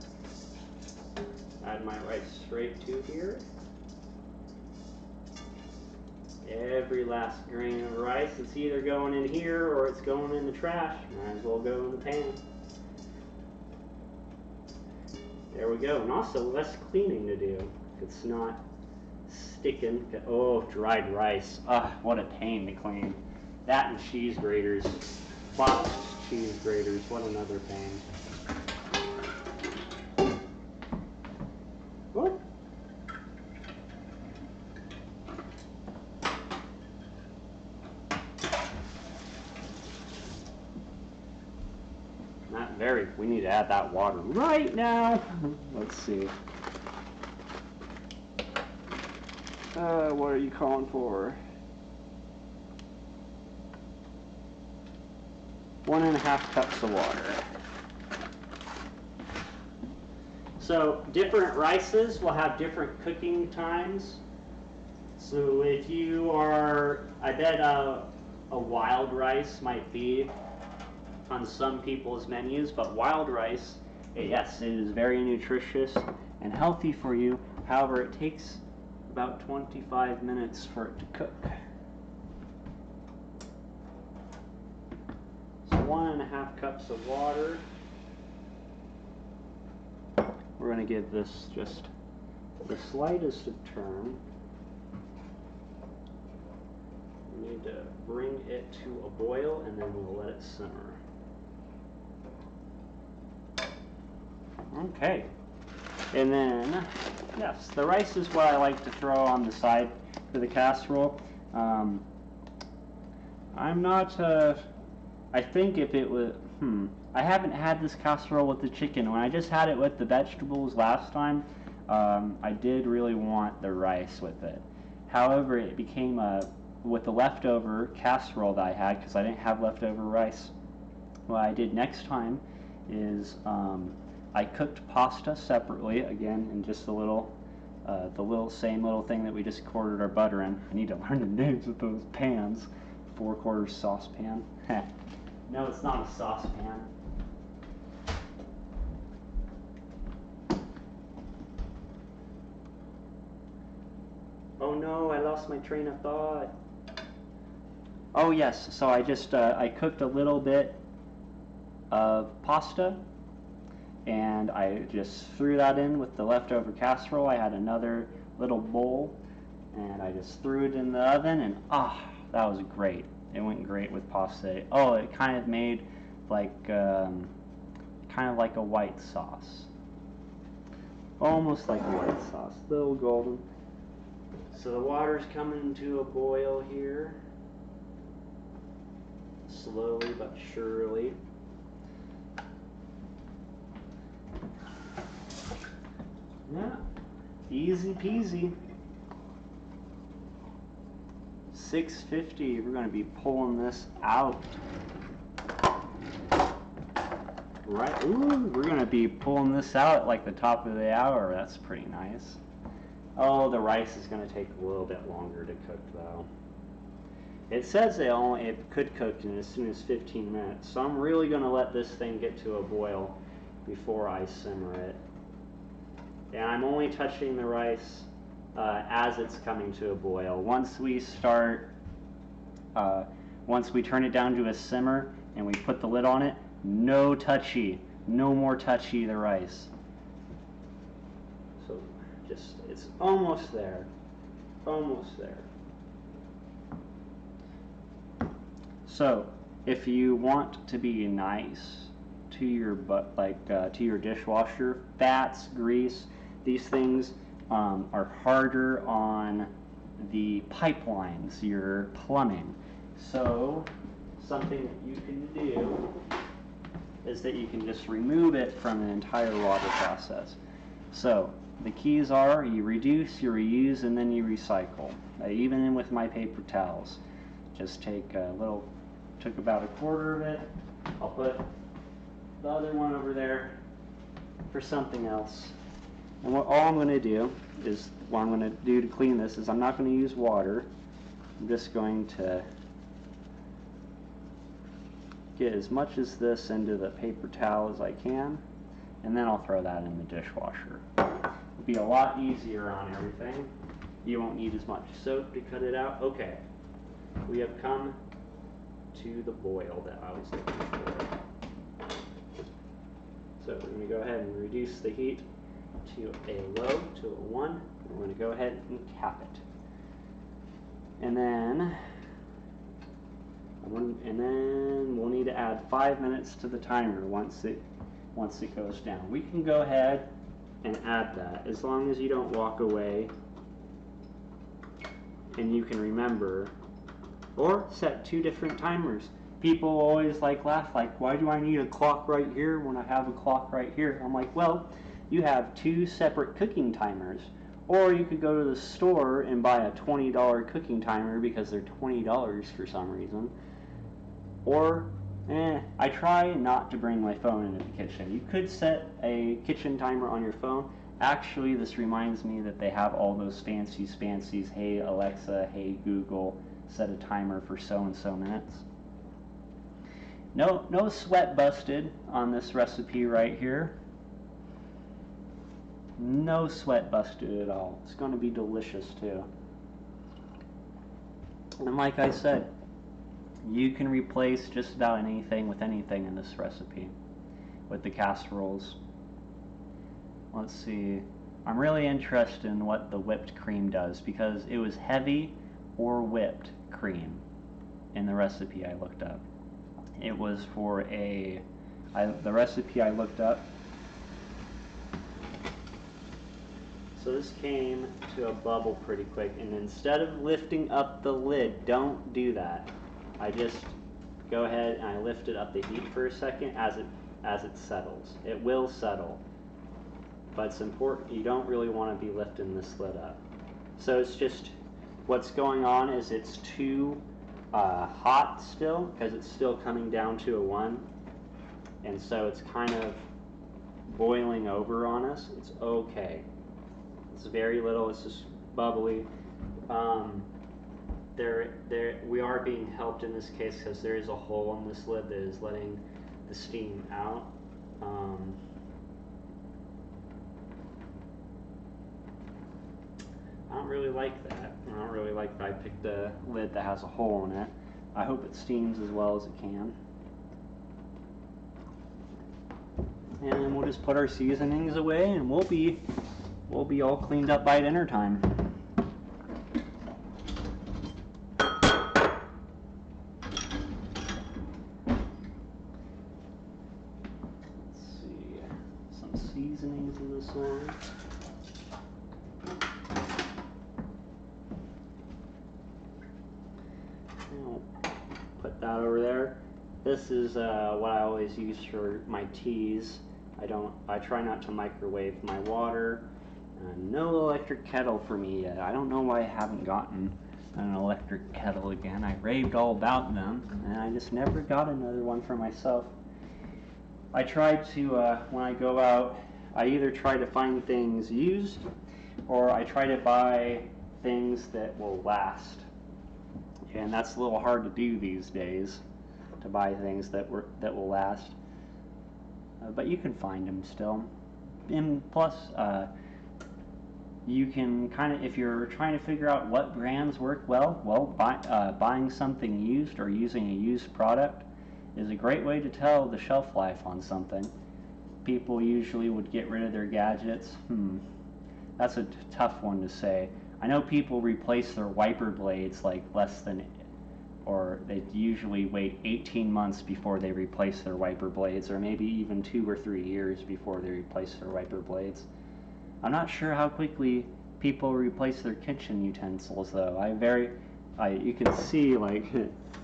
add my rice straight to here. Every last grain of rice, it's either going in here or it's going in the trash. Might as well go in the pan. There we go, and also less cleaning to do if it's not sticking. Oh, dried rice. Ah, what a pain to clean. That and cheese graters. Boxed cheese graters, what another pain. What? Not very. We need to add that water right now. Let's see. What are you calling for? 1.5 cups of water. So different rices will have different cooking times. So if you are, I bet a wild rice might be on some people's menus, but wild rice, yes, it is very nutritious and healthy for you. However, it takes about 25 minutes for it to cook. So 1.5 cups of water. We're going to give this just the slightest of turn. We need to bring it to a boil and then we'll let it simmer. Okay. And then, yes, the rice is what I like to throw on the side for the casserole. I'm not, I think if it was, I haven't had this casserole with the chicken. When I just had it with the vegetables last time, I did really want the rice with it. However, it became with the leftover casserole that I had, because I didn't have leftover rice. What I did next time is I cooked pasta separately, again, in just the same little thing that we just quartered our butter in. I need to learn the names of those pans. 4/4 saucepan. No, it's not a saucepan. Oh no, I lost my train of thought. Oh yes, so I just I cooked a little bit of pasta and I just threw that in with the leftover casserole. I had another little bowl and I just threw it in the oven, and that was great. It went great with pasta. Oh, it kind of made like kind of like a white sauce. Almost like a white sauce, a little golden. So the water's coming to a boil here. Slowly but surely. Yeah, easy peasy. 6:50, we're going to be pulling this out. Right, ooh, we're going to be pulling this out at like the top of the hour. That's pretty nice. Oh, the rice is going to take a little bit longer to cook though. It says it could cook in as soon as 15 minutes, so I'm really going to let this thing get to a boil before I simmer it. And I'm only touching the rice as it's coming to a boil. Once we turn it down to a simmer and we put the lid on it, no more touchy the rice. So It's almost there. Almost there. So, if you want to be nice to your to your dishwasher, fats, grease, these things are harder on the pipelines, your plumbing. So, something that you can do is that you can just remove it from the entire water process. So, the keys are you reduce, you reuse, and then you recycle. Even with my paper towels, just take took about a quarter of it. I'll put the other one over there for something else. And all I'm going to do is, what I'm going to do to clean this is I'm not going to use water. I'm just going to get as much as this into the paper towel as I can, and then I'll throw that in the dishwasher. It'll be a lot easier on everything. You won't need as much soap to cut it out. Okay, we have come to the boil that I was looking for. So we're going to go ahead and reduce the heat to a low, to a 1. We're going to go ahead and cap it. And then we'll need to add 5 minutes to the timer once it goes down. We can go ahead and add that as long as you don't walk away and you can remember, or set 2 different timers. People always laugh, why do I need a clock right here when I have a clock right here? I'm like, well, you have 2 separate cooking timers. Or you could go to the store and buy a $20 cooking timer because they're $20 for some reason. Or, I try not to bring my phone into the kitchen. You could set a kitchen timer on your phone. Actually, this reminds me that they have all those fancies, hey Alexa, hey Google, set a timer for so and so minutes. No sweat busted on this recipe right here. No sweat busted at all. It's going to be delicious too. And like I said, you can replace just about anything with anything in this recipe with the casseroles. Let's see. I'm really interested in what the whipped cream does because it was heavy or whipped cream in the recipe I looked up. It was for the recipe I looked up. So this came to a bubble pretty quick, and instead of lifting up the lid, don't do that. I just go ahead and I lift it up the heat for a second as it settles. It will settle, but it's important. You don't really want to be lifting this lid up. So it's just what's going on is it's too hot still because it's still coming down to a 1, and so it's kind of boiling over on us. It's okay. It's very little. It's just bubbly. We are being helped in this case because there is a hole in this lid that is letting the steam out. I don't really like that. I don't really like that I picked a lid that has a hole in it. I hope it steams as well as it can. And we'll just put our seasonings away and we'll be all cleaned up by dinner time. Let's see, some seasonings in this one. I'll put that over there. This is what I always use for my teas. I try not to microwave my water. No electric kettle for me yet. I don't know why I haven't gotten an electric kettle again. I raved all about them, and I just never got another one for myself. I try to, when I go out, I either try to find things used, or I try to buy things that will last. And that's a little hard to do these days, to buy things that will last. But you can find them still. And plus, you can kind of, if you're trying to figure out what brands work well, buying something used or using a used product is a great way to tell the shelf life on something. People usually would get rid of their gadgets. that's a tough one to say. I know people replace their wiper blades like less than, or they usually wait 18 months before they replace their wiper blades, or maybe even 2 or 3 years before they replace their wiper blades. I'm not sure how quickly people replace their kitchen utensils though. You can see, like,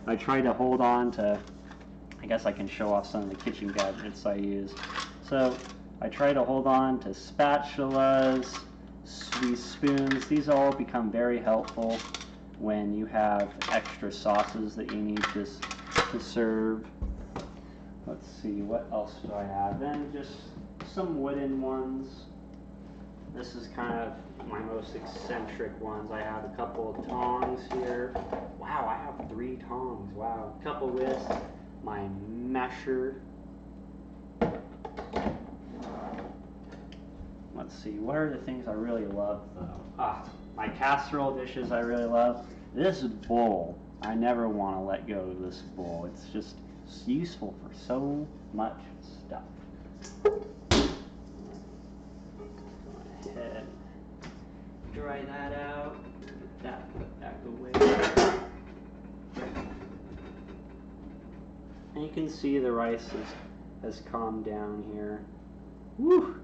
I try to hold on to, I guess I can show off some of the kitchen gadgets I use. So I try to hold on to spatulas, these spoons. These all become very helpful when you have extra sauces that you need to serve. Let's see, what else do I have? Then just some wooden ones. This is kind of my most eccentric ones. I have a couple of tongs here. Wow, I have 3 tongs. Wow. A couple with my mesher. Let's see, what are the things I really love though? My casserole dishes I really love. This bowl, I never want to let go of this bowl. It's useful for so much stuff. Go ahead, dry that out, get that put back away. And you can see the rice has calmed down here. Woo!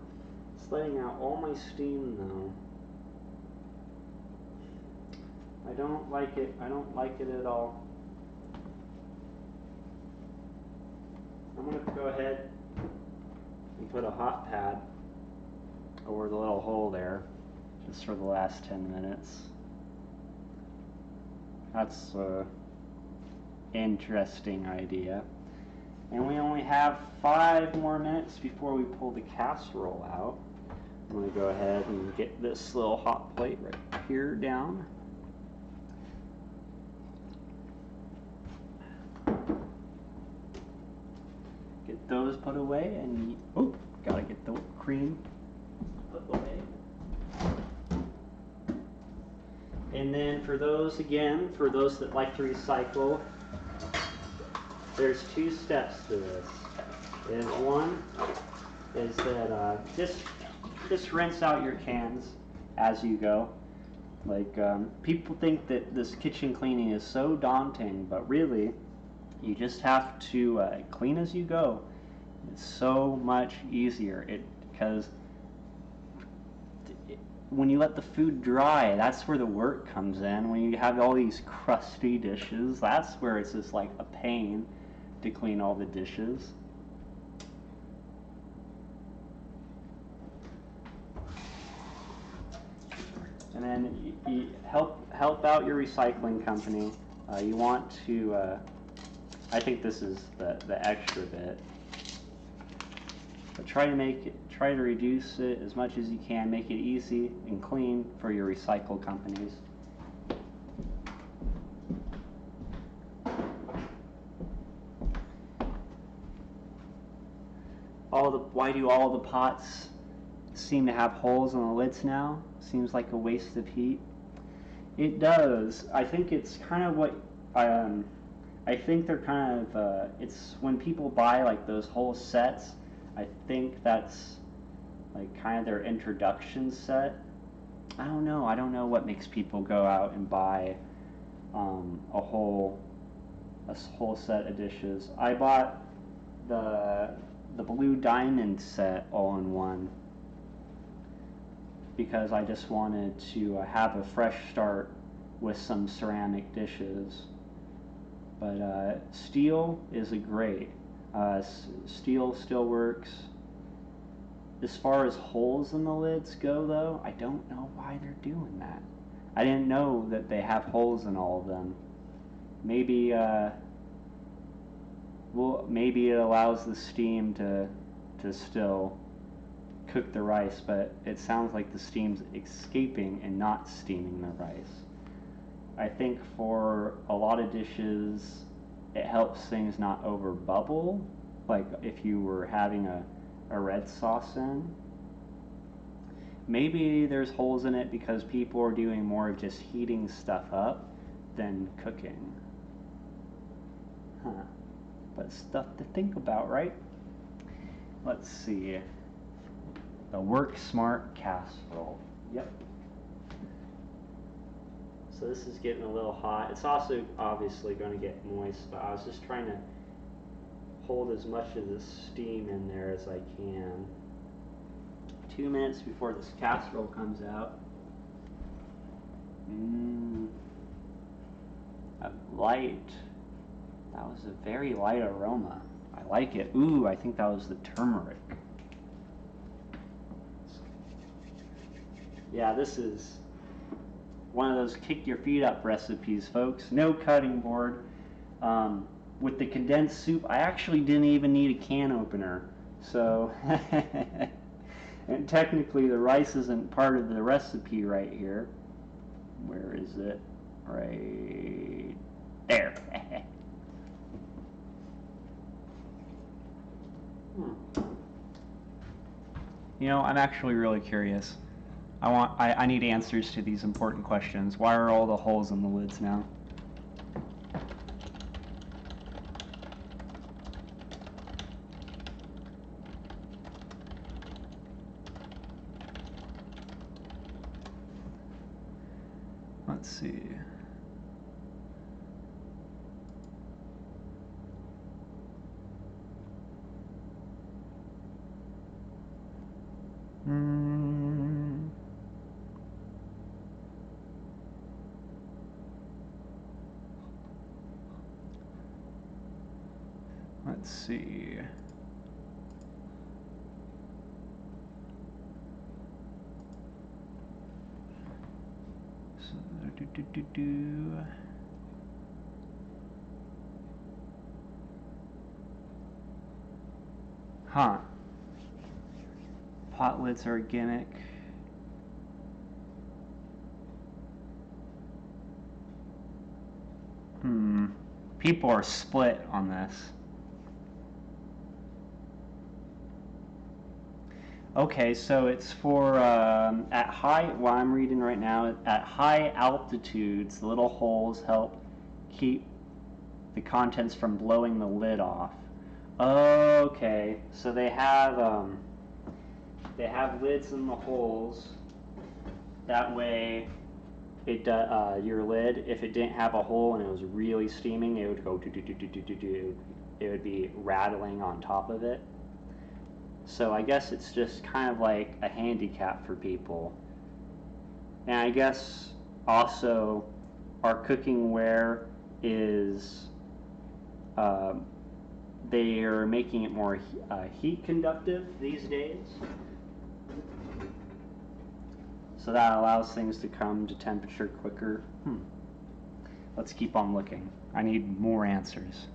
It's letting out all my steam though. I don't like it. I don't like it at all. I'm going to go ahead and put a hot pad over the little hole there just for the last 10 minutes. That's an interesting idea. And we only have 5 more minutes before we pull the casserole out. I'm going to go ahead and get this little hot plate right here down. Get those put away, and gotta get the whipped cream put away. And then for those that like to recycle, there's 2 steps to this. And one is that just rinse out your cans as you go. Like, people think that this kitchen cleaning is so daunting, but really, you just have to clean as you go. It's so much easier. Because when you let the food dry, that's where the work comes in. When you have all these crusty dishes, that's where it's just like a pain to clean all the dishes. And then you help out your recycling company. You want to, I think this is the extra bit, but try to reduce it as much as you can. Make it easy and clean for your recycle companies. Why do all the pots seem to have holes in the lids now? Seems like a waste of heat. It does. I think it's kind of what I think they're kind of it's when people buy like those whole sets. I think that's like kind of their introduction set. I don't know what makes people go out and buy a whole set of dishes. I bought the Blue Diamond set all in one because I just wanted to have a fresh start with some ceramic dishes. But steel is a great. Steel still works. As far as holes in the lids go, though, I don't know why they're doing that. I didn't know that they have holes in all of them. Maybe maybe it allows the steam to still cook the rice, but it sounds like the steam's escaping and not steaming the rice. I think for a lot of dishes, it helps things not over bubble, like if you were having a red sauce in. Maybe there's holes in it because people are doing more of just heating stuff up than cooking. But stuff to think about, right? Let's see. The Work Smart casserole. Yep. So this is getting a little hot. It's also obviously going to get moist, but I was just trying to hold as much of the steam in there as I can. 2 minutes before this casserole comes out. Light. That was a very light aroma. I like it. Ooh, I think that was the turmeric. Yeah, this is one of those kick your feet up recipes, folks. No cutting board. With the condensed soup, I actually didn't even need a can opener. So, and technically the rice isn't part of the recipe right here. Where is it? Right there. You know, I'm actually really curious. I need answers to these important questions. Why are all the holes in the lids now? Let's see. Let's see. So, Huh. Pot lids are a gimmick. People are split on this. Okay, so it's for at high, what I'm reading right now, at high altitudes, the little holes help keep the contents from blowing the lid off. Okay, so they have lids in the holes. That way, it your lid, if it didn't have a hole and it was really steaming, it would go do do do do do do do. It would be rattling on top of it. So I guess it's just kind of like a handicap for people. And I guess also our cooking ware is they are making it more heat conductive these days. So that allows things to come to temperature quicker. Let's keep on looking. I need more answers.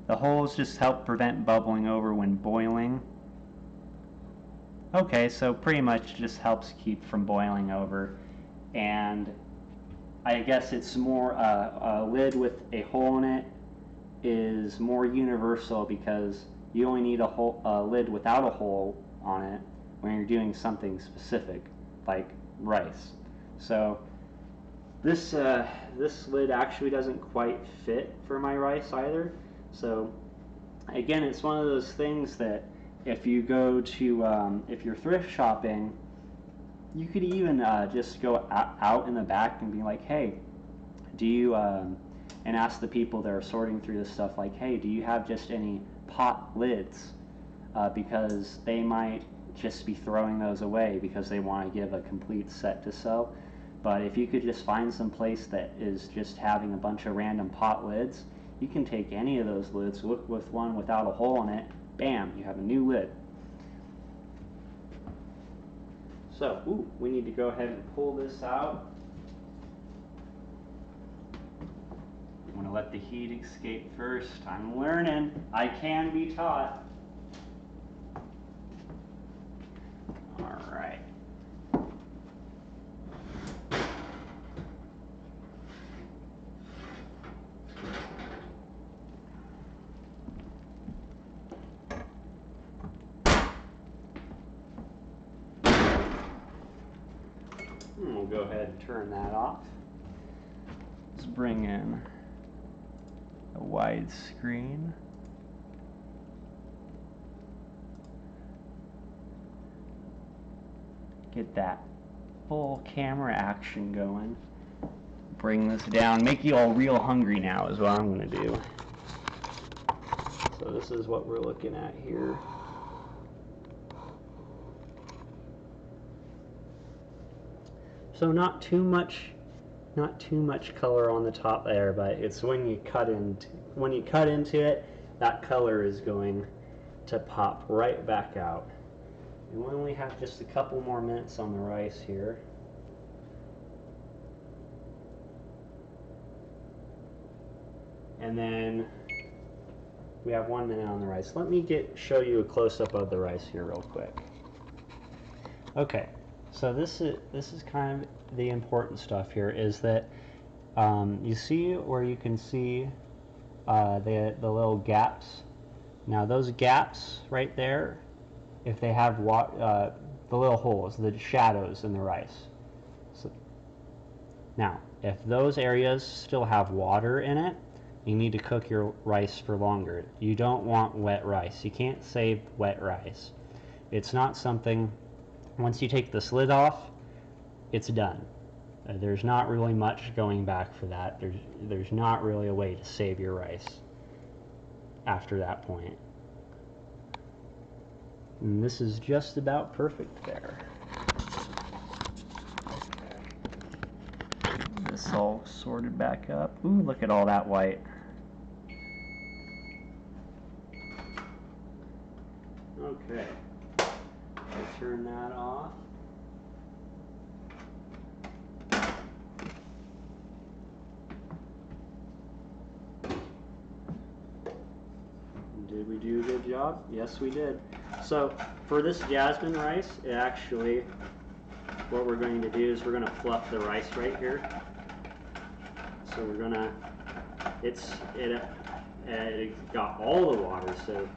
The holes just help prevent bubbling over when boiling. Okay, so pretty much just helps keep from boiling over. And I guess it's more, a lid with a hole in it is more universal because you only need a lid without a hole on it when you're doing something specific, like rice. So this lid actually doesn't quite fit for my rice either. So again, it's one of those things that if you go to, if you're thrift shopping, you could even just go out in the back and be like, hey, do you, and ask the people that are sorting through this stuff, like, hey, do you have just any pot lids? Because they might just be throwing those away because they want to give a complete set to sell. But if you could just find some place that is just having a bunch of random pot lids, you can take any of those lids, look with one without a hole in it, bam, you have a new lid. So, we need to go ahead and pull this out. I'm going to let the heat escape first. I'm learning. I can be taught. All right. We'll go ahead and turn that off. Let's bring in a widescreen. Get that full camera action going. Bring this down, make you all real hungry now is what I'm going to do. So this is what we're looking at here. So not too much color on the top there, but it's when you cut into it, that color is going to pop right back out. And we only have just a couple more minutes on the rice here. And then we have 1 minute on the rice. Let me show you a close-up of the rice here real quick. Okay, so this is kind of the important stuff here, is that you see where you can see the little gaps. Now those gaps right there, if they have the little holes, the shadows in the rice. So, now, if those areas still have water in it, you need to cook your rice for longer. You don't want wet rice. You can't save wet rice. It's not something, once you take this lid off, it's done. There's not really much going back for that. There's not really a way to save your rice after that point. And this is just about perfect there. This all sorted back up. Ooh, look at all that white. Okay, I'll turn that off. Did we do a good job? Yes, we did. So for this jasmine rice, what we're going to do is we're going to fluff the rice right here. So we're going to, it got all the water, so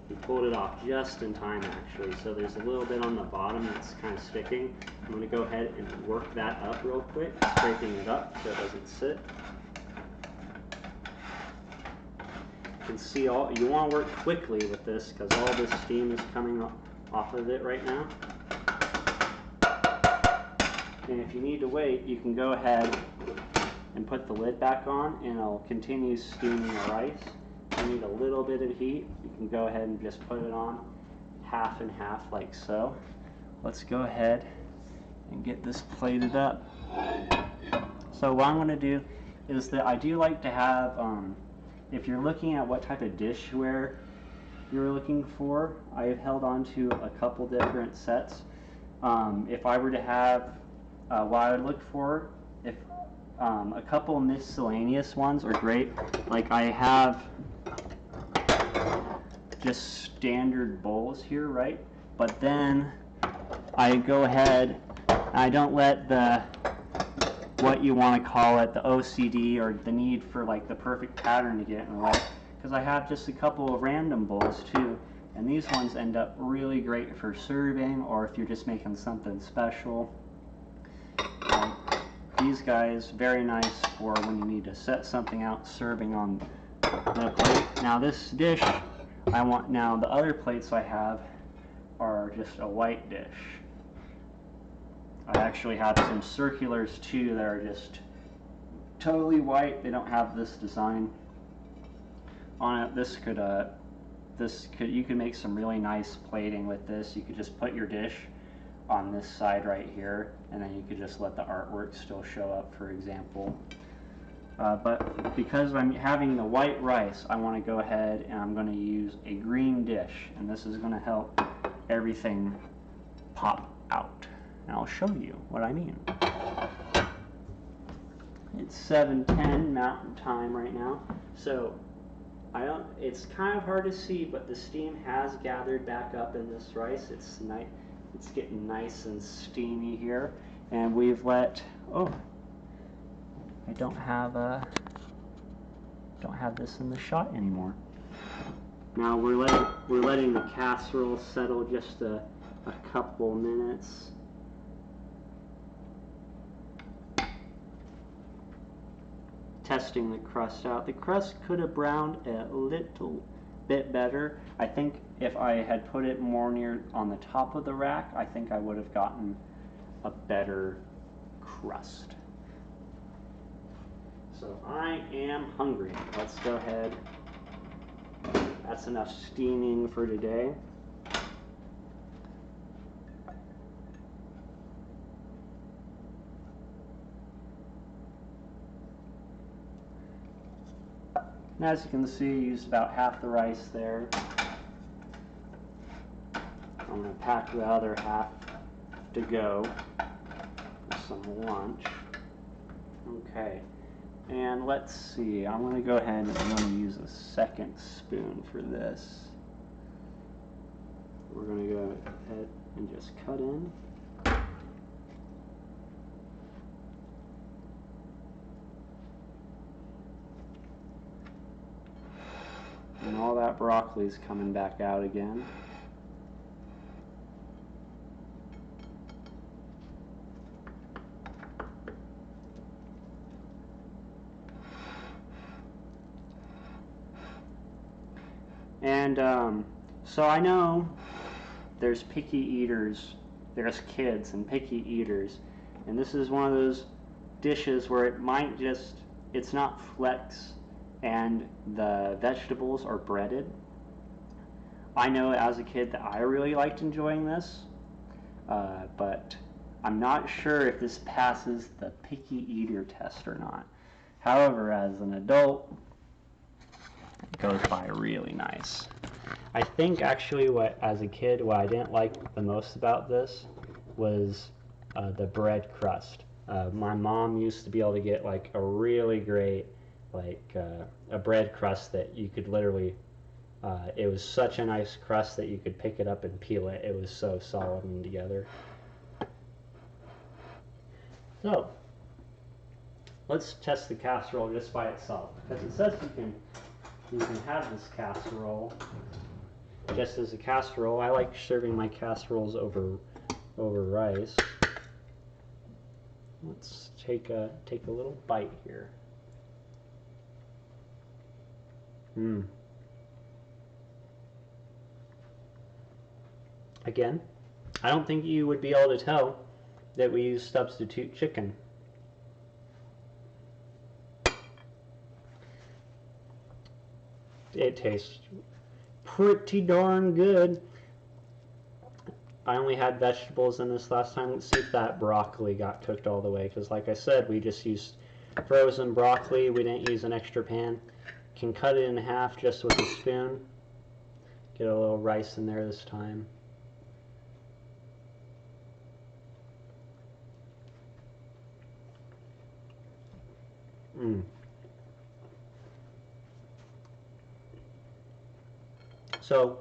we pulled it off just in time actually. So there's a little bit on the bottom that's kind of sticking. I'm going to go ahead and work that up real quick, scraping it up so it doesn't sit. You can see you want to work quickly with this because all this steam is coming off of it right now. And if you need to wait, you can go ahead and put the lid back on and it'll continue steaming the rice. If you need a little bit of heat, you can go ahead and just put it on half and half like so. Let's go ahead and get this plated up. So what I'm going to do is that I do like to have, if you're looking at what type of dishware you're looking for, I have held on to a couple different sets. If I were to have, what I would look for, if a couple miscellaneous ones are great. Like I have just standard bowls here, right? But then I go ahead, I don't let what you want to call it, the OCD or the need for like the perfect pattern to get in the way, because I have just a couple of random bowls too, and these ones end up really great for serving or if you're just making something special. These guys, very nice for when you need to set something out serving on the plate. Now this dish, now the other plates I have are just a white dish. I actually have some circulars too that are just totally white. They don't have this design on it. You could make some really nice plating with this. You could just put your dish on this side right here, and then you could just let the artwork still show up, for example. But because I'm having the white rice, I want to go ahead and I'm going to use a green dish, and this is going to help everything pop out. And I'll show you what I mean. It's 7:10 Mountain Time right now, so it's kind of hard to see, but the steam has gathered back up in this rice. It's getting nice and steamy here, and we've let, I don't have this in the shot anymore. Now we're letting the casserole settle just a couple minutes. Testing the crust out. The crust could have browned a little bit better. I think if I had put it more near on the top of the rack, I think I would have gotten a better crust. So I am hungry. Let's go ahead. That's enough steaming for today. And as you can see, I used about half the rice there. I'm going to pack the other half to go for some lunch. Okay, and let's see, I'm going to go ahead and I'm going to use a second spoon for this. We're going to go ahead and just cut in. And all that broccoli is coming back out again. And so I know there's picky eaters, there's kids and picky eaters, and this is one of those dishes where it might just, it's not flex and the vegetables are breaded. I know as a kid that I really liked enjoying this, but I'm not sure if this passes the picky eater test or not. However, as an adult, it goes by really nice. I think actually as a kid, what I didn't like the most about this was the bread crust. My mom used to be able to get like a really great, like a bread crust that you could literally, it was such a nice crust that you could pick it up and peel it. It was so solid and together. So, let's test the casserole just by itself, because it says you can have this casserole just as a casserole. I like serving my casseroles over rice. Let's take a little bite here. Again, I don't think you would be able to tell that we use substitute chicken. It tastes pretty darn good. I only had vegetables in this last time. Let's see if that broccoli got cooked all the way, because like I said, we just used frozen broccoli. We didn't use an extra pan. Can cut it in half just with a spoon. Get a little rice in there this time. So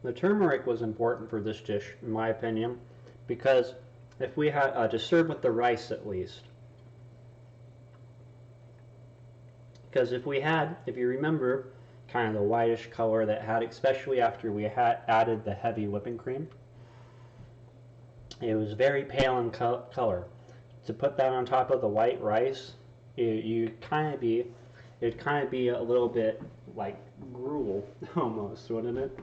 the turmeric was important for this dish, in my opinion, because if we had to serve with the rice at least, because if you remember, kind of the whitish color that had, especially after we had added the heavy whipping cream, it was very pale in color. To put that on top of the white rice, it'd kind of be a little bit like gruel almost, wouldn't it?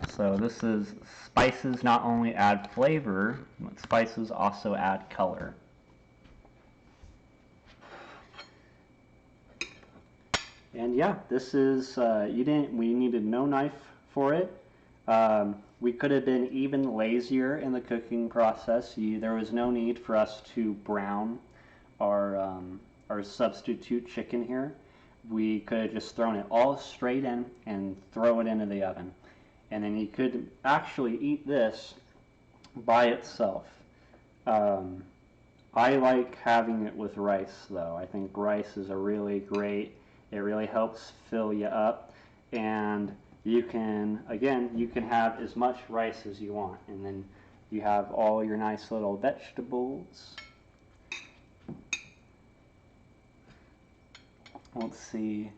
So this is, spices not only add flavor, but spices also add color. And yeah, this is, we needed no knife for it. We could have been even lazier in the cooking process. There was no need for us to brown our substitute chicken here. We could have just thrown it all straight in and throw it into the oven. And then you could actually eat this by itself. I like having it with rice though. I think rice is a really great, it really helps fill you up. And you can have as much rice as you want. And then you have all your nice little vegetables. Let's see.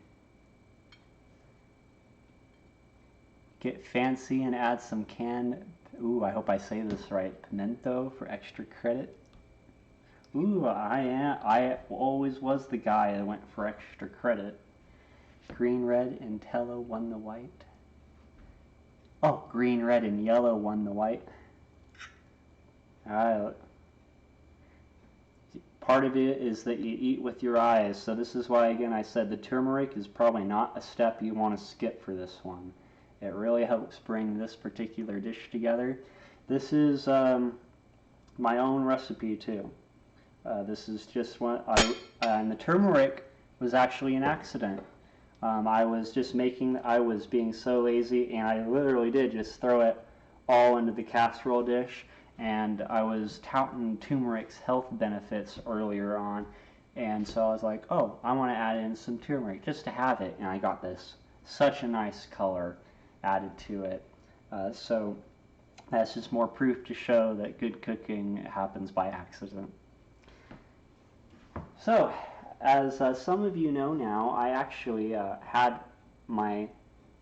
Get fancy and add some canned, ooh, I hope I say this right, pimento for extra credit. Ooh, I always was the guy that went for extra credit. Green, red, and yellow won the white. Oh, green, red, and yellow won the white. Uh, Part of it is that you eat with your eyes, so this is why, again, I said the turmeric is probably not a step you want to skip for this one. It really helps bring this particular dish together. This is my own recipe too. This is just one, and the turmeric was actually an accident. I was just I was being so lazy, and I literally did just throw it all into the casserole dish. And I was touting turmeric's health benefits earlier on, and so I was like, oh, I want to add in some turmeric just to have it, and I got this such a nice color added to it. So that's just more proof to show that good cooking happens by accident. So, as some of you know now, I actually had my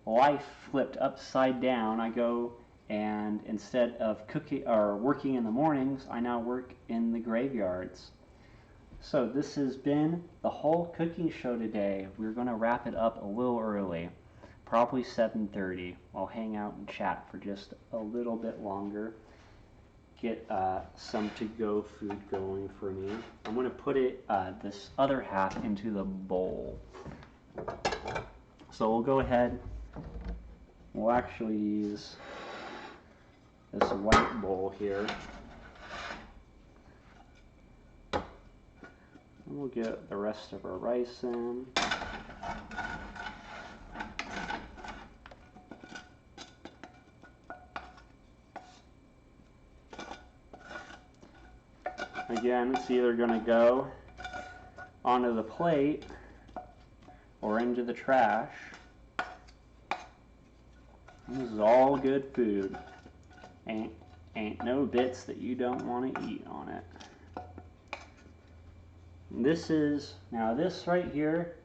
life flipped upside down. I go and instead of cooking or working in the mornings, I now work in the graveyards. So this has been the whole cooking show today. We're going to wrap it up a little early, probably 7:30. I'll hang out and chat for just a little bit longer. Get some to-go food going for me. I'm going to put it this other half into the bowl. So we'll go ahead. We'll actually use this white bowl here. And we'll get the rest of our rice in. Again, it's either going to go onto the plate or into the trash. This is all good food. Ain't no bits that you don't want to eat on it. Now this right here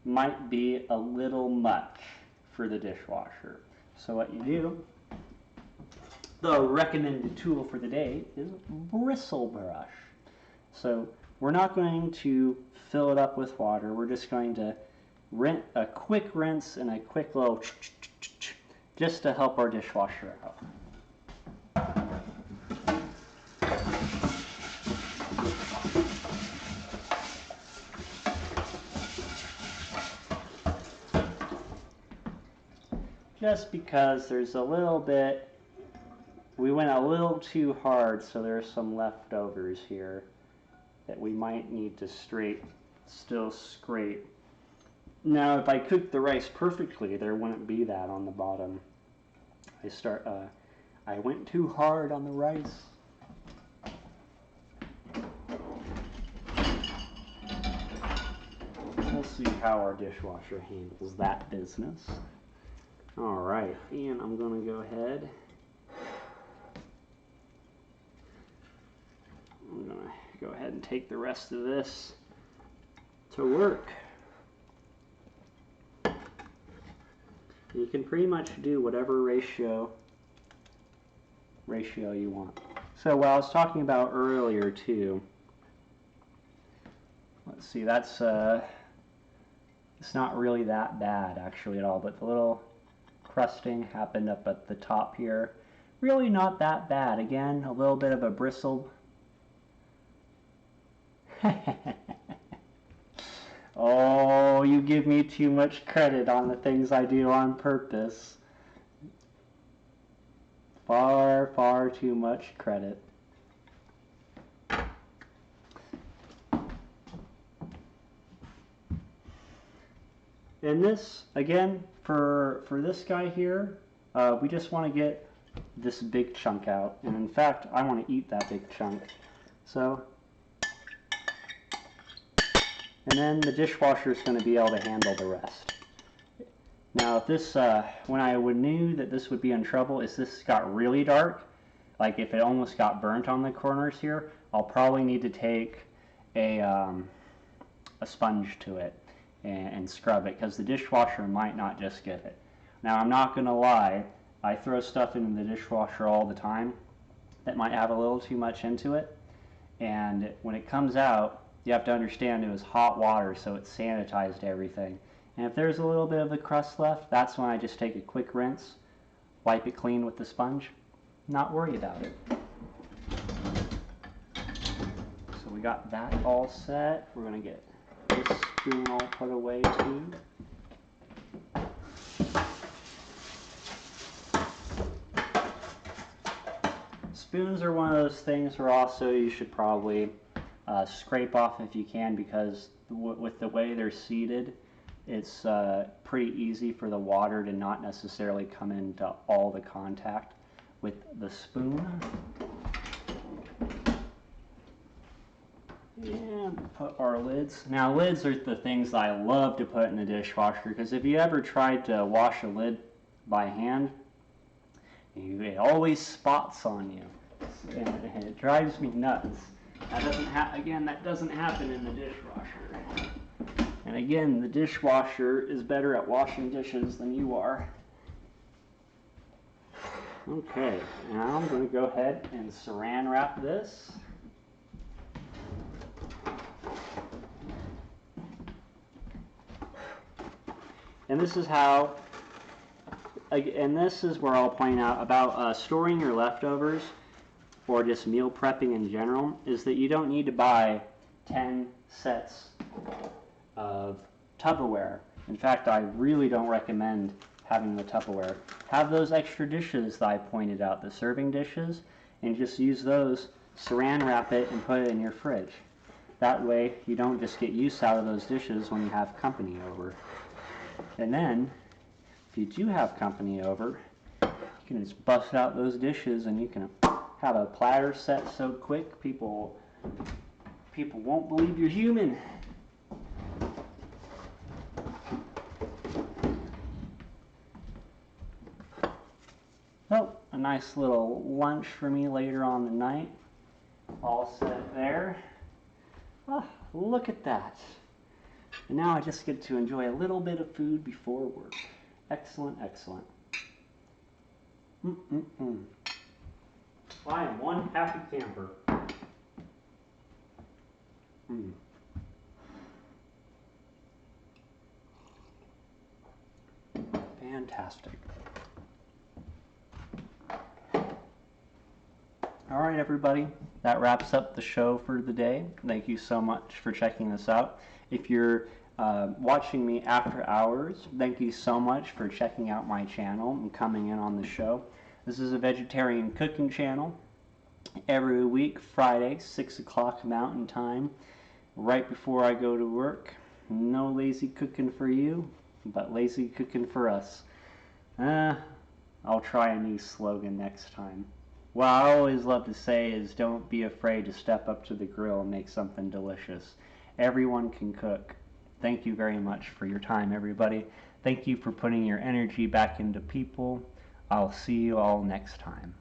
might be a little much for the dishwasher. So what you do, the recommended tool for the day is bristle brush. So we're not going to fill it up with water. We're just going to rinse, a quick rinse and a quick little just to help our dishwasher out. Just because there's a little bit, we went a little too hard, so there's some leftovers here that we might need to still scrape. Now, if I cooked the rice perfectly, there wouldn't be that on the bottom. I went too hard on the rice. We'll see how our dishwasher handles that business. All right, and I'm going to go ahead. I'm going to go ahead and take the rest of this to work. You can pretty much do whatever ratio you want. So what I was talking about earlier too, let's see, that's it's not really that bad actually at all, but the little crusting happened up at the top here. Really not that bad. Again, a little bit of a bristle. Oh, you give me too much credit on the things I do on purpose. Far, far too much credit. And this, again, for this guy here, we just want to get this big chunk out. And in fact, I want to eat that big chunk. So, and then the dishwasher is going to be able to handle the rest. Now, if this, when I knew that this would be in trouble, is this got really dark, like if it almost got burnt on the corners here, I'll probably need to take a sponge to it and scrub it, because the dishwasher might not just get it. Now, I'm not going to lie, I throw stuff into the dishwasher all the time that might have a little too much into it, and when it comes out, you have to understand it was hot water, so it sanitized everything. And if there's a little bit of the crust left, that's when I just take a quick rinse, wipe it clean with the sponge, not worry about it. we got that all set. We're going to get this spoon all put away too. Spoons are one of those things where also you should probably scrape off if you can, because with the way they're seated, it's pretty easy for the water to not necessarily come into all the contact with the spoon. And put our lids. Now lids are the things that I love to put in the dishwasher, because if you ever tried to wash a lid by hand, it always spots on you, and it drives me nuts. That doesn't happen in the dishwasher. And again, the dishwasher is better at washing dishes than you are. Okay, now I'm going to go ahead and saran wrap this. And this is how, and this is where I'll point out about storing your leftovers or just meal prepping in general, is that you don't need to buy 10 sets of Tupperware. In fact, I really don't recommend having the Tupperware. Have those extra dishes that I pointed out, the serving dishes, and just use those, saran wrap it, and put it in your fridge. That way you don't just get use out of those dishes when you have company over. And then, if you do have company over, you can just bust out those dishes and you can have a platter set so quick people won't believe you're human. Oh, a nice little lunch for me later on the night. All set there. Oh, look at that. And now I just get to enjoy a little bit of food before work. Excellent, excellent. I am one happy camper. Fantastic. All right, everybody. That wraps up the show for the day. Thank you so much for checking this out. If you're watching me after hours, thank you so much for checking out my channel and coming in on the show. This is a vegetarian cooking channel. Every week, Friday, 6 o'clock Mountain Time, right before I go to work. No lazy cooking for you, but lazy cooking for us. I'll try a new slogan next time. What I always love to say is, don't be afraid to step up to the grill and make something delicious. Everyone can cook. Thank you very much for your time, everybody. Thank you for putting your energy back into people. I'll see you all next time.